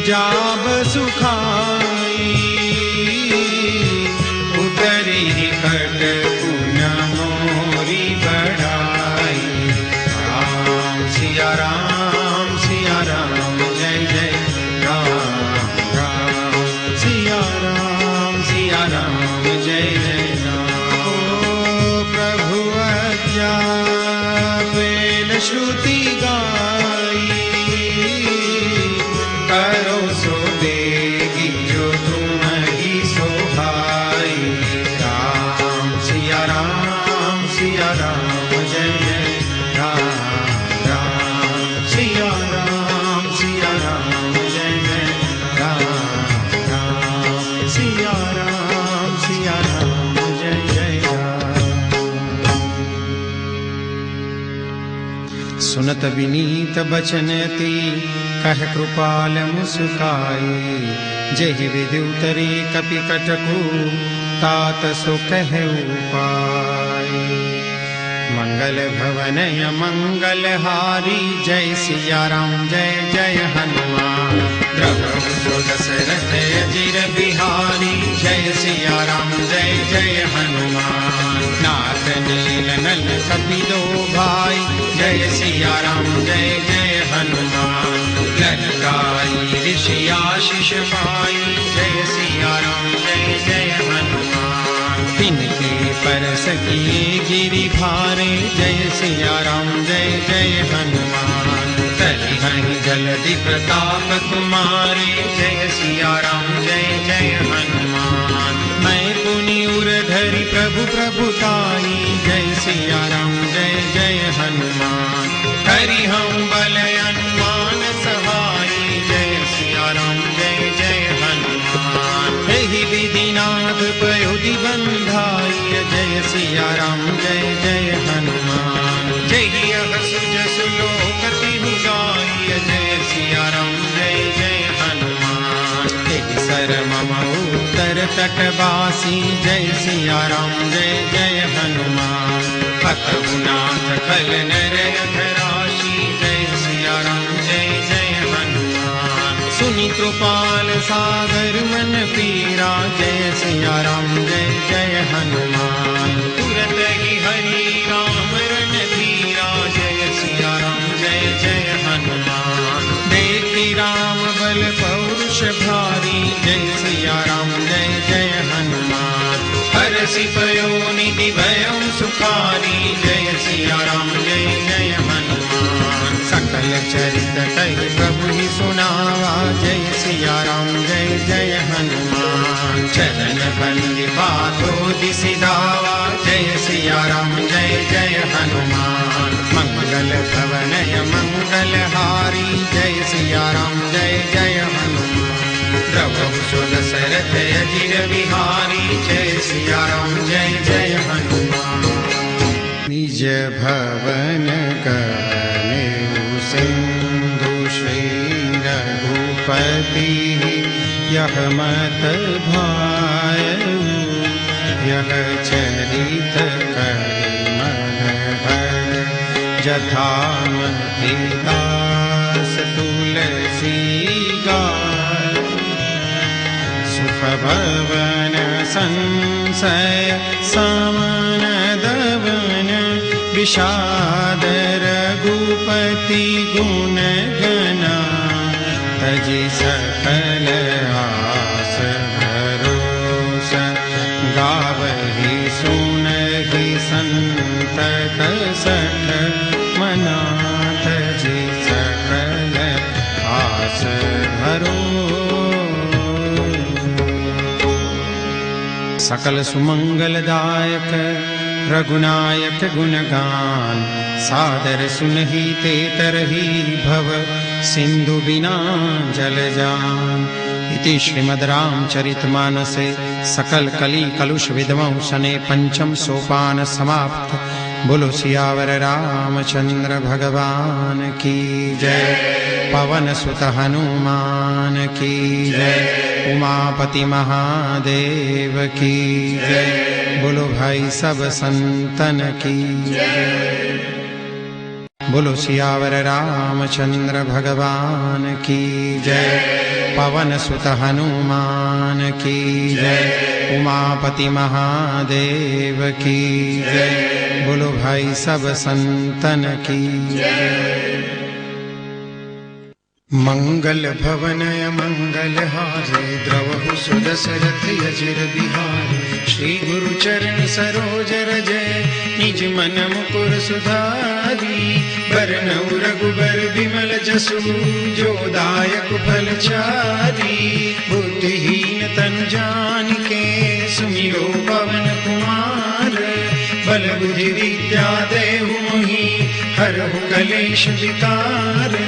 जाब सुखाई उतरी कट पुन मोरी बढ़ाई। राम सिया राम जय जय राम राम सिया राम जय जय राम। ओ प्रभु अज्ञा बेल श्रुति गाई करो सो देगी जो तुम्हारी सोहाई। राम सिया राम जय जय राम राम सिया राम जय जय राम राम सिया राम जय जय राम। सुनत विनीत बचनती कह कृपाल मुस्काए। जहि विधि उतरे कपि कटकु तात सो कह उपाय। मंगल भवन मंगल हारी जय सिया राम जय जय हनुमान। द्रवहु सो दशरथ अजिर बिहारी जय सिया राम जय जय हनुमान। नाथ नील नल कपि दो भाई जय सिया राम जय जय हनुमान। ललकाई ऋषि आशीष पाई जय सिया राम जय जय हनुमान। तिनके परस किए गिरि भारे जय सिया राम जय जय हनुमान। तलिहहि जलधि प्रताप तुम्हारे जय सिया राम जय जय हनुमान। मैं पुनि उर धरि प्रभु प्रभुताई जय सिया राम जय जय हनुमान। हरि हम बल अनुमान सहाई जय सिया राम जय जय हनुमान। एहि विधिनाथ पयोधि बंधाई जय सिया राम जय जय हनुमान। जय सुज सुलोकति गाई जय सिया राम जय जय हनुमान। एहि सर मम उत्तर तटवासी जय सिया राम जय जय हनुमान। अतुनाथ खल नर अधराशी जय सिया राम जय जय हनुमान। सुनि कृपाल सागर मन पीरा जय सिया राम जय जय हनुमान। तुरत ही हरि राम रन धीरा जय सिया राम जय जय हनुमान। देखी राम बल पौरुष दोष भारी, जय सिया राम जय जय हनुमान। हरषि पयो निधि भयउ सुखारी, जय सिया राम जय जय हनुमान। सकल चरित कहि प्रभु ही सुनावा, जय सिया राम जय जय हनुमान। चरण बंदी बातो दिसि धावा, जय सिया राम जय जय हनुमान। मंगल भवनय मंगल हारी, जय सिया राम जय जय हनुमान। प्रभु सुदशरथ अजिर बिहारी, जय सिया राम जय जय हनुमान। निज भवन कहनेउ सिंधु श्री रघुपति, यह मत भायउ यह चरित करिमन भर। जथामति दास तुलसी गाय, सुख भवन संशय समन दवन। विषाद रघुपति गुण गना, तजि सकल आस भरोसा। गावहि सुनहि संतत सठ मना, तजि सकल आस भरोसा। सकल सुमंगलदायक रघुनायक गुणगान, सादर सुनहि ते तरहि भव सिंधु बिना जल जान। इति श्रीमद् रामचरितमानसे सकल कली कलुष विधवं सने पंचम सोपान समाप्त। बोलो सियावर रामचंद्र भगवान की जय। पवन सुत हनुमान की जय। उमापति महादेव की जय। बोलो भाई सब संतन की जय। बोलो सियावर रामचंद्र भगवान की जय। पवन सुत हनुमान की जय। उमापति महादेव की जय। बोलो भाई सब संतन की जय। मंगल भवनय मंगल हारे, द्रवहु सुदशरथ अजिर बिहारी। श्री गुरु चरण सरोज रजय, निज मन मुकुर सुधारी। बरनउँ रघुबर बिमल जसु, जो दायक फल चारी। बुद्धिहीन तनु जानिके, सुमिरो पवन कुमार। बल बुद्धि विद्या देहु मोहि, हरहु कलेश विकार।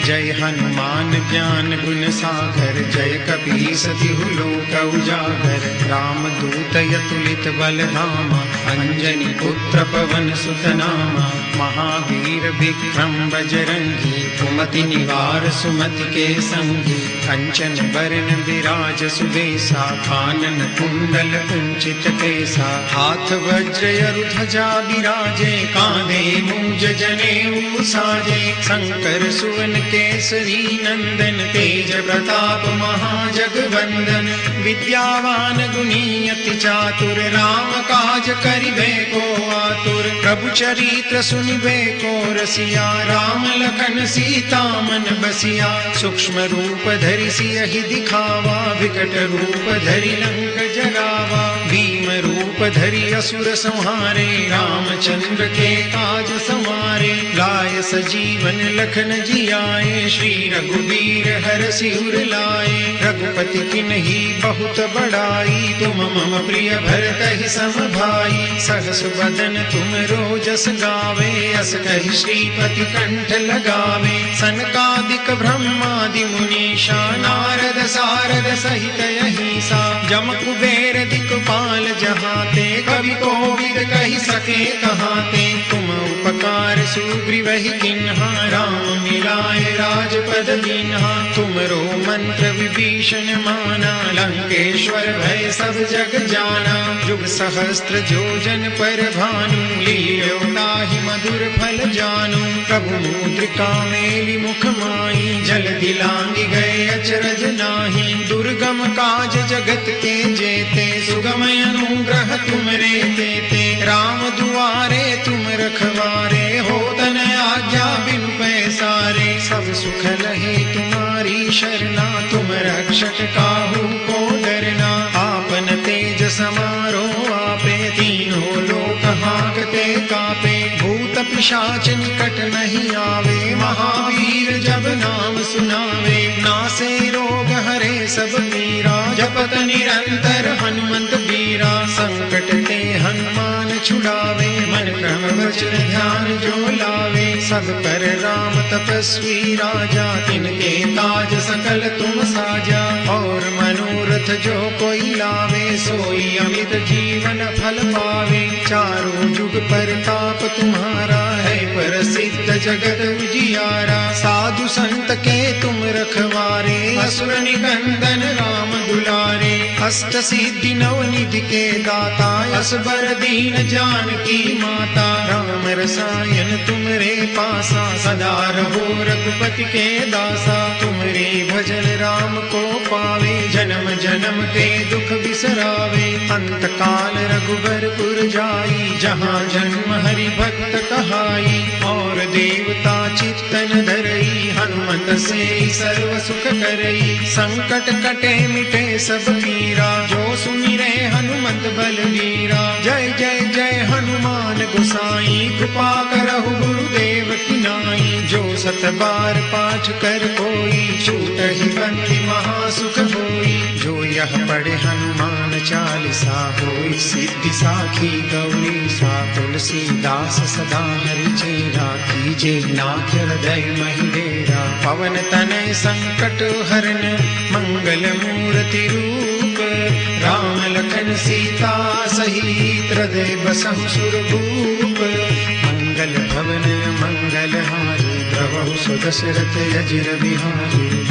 जय हनुमान ज्ञान गुण सागर, जय कपीस तिहु लोक उजागर। राम दूत अतुलित बल धामा, अंजनी पुत्र पवन सुत नामा। महावीर विक्रम बजरंगी, कुमति निवार सुमति के संगी। कंचन बरन विराज सुबेसा, कानन कुंडल कुंचित केसा। हाथ वज्र ध्वजा बिराजे, कांधे मूंज जनेऊ साजे। शंकर सुवन केसरी नंदन, तेज प्रताप महाजगवंदन। विद्यावान गुणी अति चातुर, राम काज करिबे को आतुर। प्रभु चरित्र सुनिबे को रसिया, राम लखन सीता मन बसिया। सूक्ष्म रूप धरि सियहि दिखावा, विकट रूप धरि लंक जरावा। भीम रूप धरि असुर संहारे, रामचंद्र के काज समारे। लाय सजीवन लखन जियाए, श्री रघुबीर हरषि उर लाए। रघुपति किन्ही बहुत बड़ाई, तुम मम प्रिय भरतहि सम भाई। सहस बदन तुम रोजस गावे, अस कहि श्रीपति कंठ लगावे। सनकादिक ब्रह्मादि मुनीषा, नारद सारद सहित अहिसा। जम कुबेर दिक्पाल जहाते, कवि कोविद कहि सके कहाते। तुम उपकार सुग्रीवहि किन्हा, राम मिलाए राजपद दीन्हा। तुमरो मंत्र विभीषण माना, लंकेश्वर भय सब जग जाना। जुग सहस्त्र जोजन पर भानु, लील्यो ताहि मधुर फल जानु। प्रभु मुद्रिका मेलि मुख माई, जलधि लांघि गए अचरज नाही। दुर्गम काज जगत के जेते, सुगम अनुग्रह तुमरे तेते। राम दुआरे तुम रखवारे, होत न आज्ञा बिनु पैसारे। सब सुख लहे तुम्हारी शरणा, तुम रक्षक काहू को डरना। आपन तेज समारो आपे, तीनों लोक हांकते कापे। भूत पिशाच निकट नहीं आवे, महावीर जब नाम सुनावे। नासे रोग हरे सब पीरा, जपत निरंतर हनुमंत बीरा। संकट ते हनुमान छुड़ावे, मन क्रम वचन ध्यान जो लावे। सब पर राम तपस्वी राजा, तिनके काज सकल तुम साजा। और मनोरथ जो कोई लावे, सोई अमित जीवन फल पावे। चारों जुग परताप तुम्हारा है, प्रसिद्ध जगत उजियारा। साधु संत के तुम रखवारे, असुर निकंदन राम दुलारे। अष्ट सिद्धि नव निधि के दाता, असबर दीन जानकी माता। राम रसायन तुमरे पासा, सदा रहो रघुपति के दासा। तुमरे भजन राम को पावे, जन्म जन्म के दुख बिसरावे। अंत काल रघुबरपुर जाई, जहाँ जन्म हरि भक्त कहाई। और देवता चित्तन धरई, हनुमत से सर्व सुख करई। संकट कटे मिटे सब पीरा, जो सुमिरे हनुमत बलवीरा। जय जय जय हनुमान गोसाई, कृपा करहु गुरुदेव की नाई। जो सत बार पाठ कर कोई, छूटहि बंदी महासुख होई। जो यह पढ़े हनुमान चालीसा, होई सिद्धि साखी गौरी सा। तुलसीदास सदा हरि चेरा, कीजे नाथ हृदय महि डेरा। पवन तनय संकट हरन, मंगल मूर्ति रूप। राम लखन सीता सहित, हृदय बसहु सुरभूप। मंगल भवन मंगल हारी, प्रभु सुदशरथ अजिर बिहारी।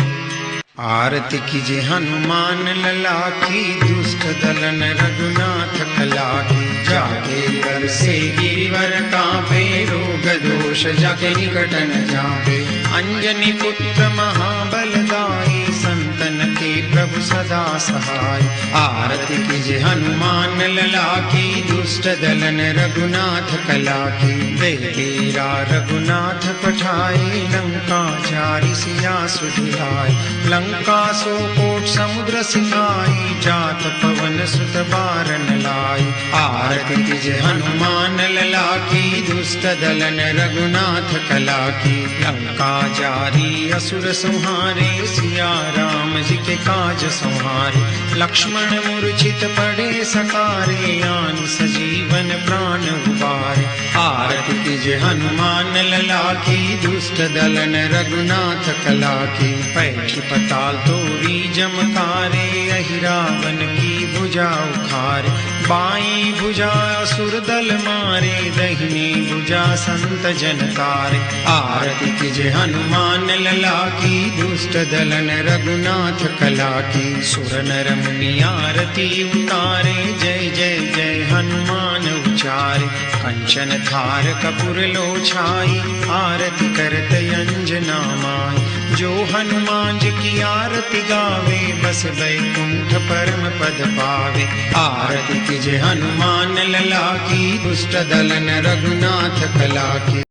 आरती कीजे हनुमान लला की, दुष्ट दलन रघुनाथ कला की। जाके कर से गिरिवर कांपे, रोग दोष जाके निकट न जापे। अंजनी पुत्र महाबलदाई, संतन के प्रभु सदा सहाय। आरती कीजे हनुमान लला की, दुष्ट दलन रघुनाथ कला की। देखेरा रघुनाथ पठाई, लंका चारि सिया सुधियाय। लंका सो कोट समुद्र सिकाई, जात पवन सुत बारन लाई। आरती कीजे हनुमान लला की, दुष्ट दलन रघुनाथ कला की। लंका जारी असुर संहारे, सिया राम जी के काज संहारे। लक्ष्मण मूर्छित पड़े सकारे, आन सजीवन प्राण उबारे। आरती कीजे हनुमान लला की, दुष्ट दलन रघुनाथ कला की। पैठी पताल तोरी जमकारे, अहि रावण की भुजा उखारे। बाई भुजा असुर दल मारे, दहिनी भुजा संत जन तारे। आरती कीजे हनुमान लला की, दुष्ट दलन रघुनाथ कला की। सुर नर मुनि आरती उतारे, जय जय जय हनुमान उचारे। कंचन थार कपूर लो छाई, आरती करत अंजना माई। जो हनुमान जी की आरती गावे, बस बैकुंठ परम पद पावे। आरती कीजे हनुमान लला की, दुष्ट दलन रघुनाथ कला की।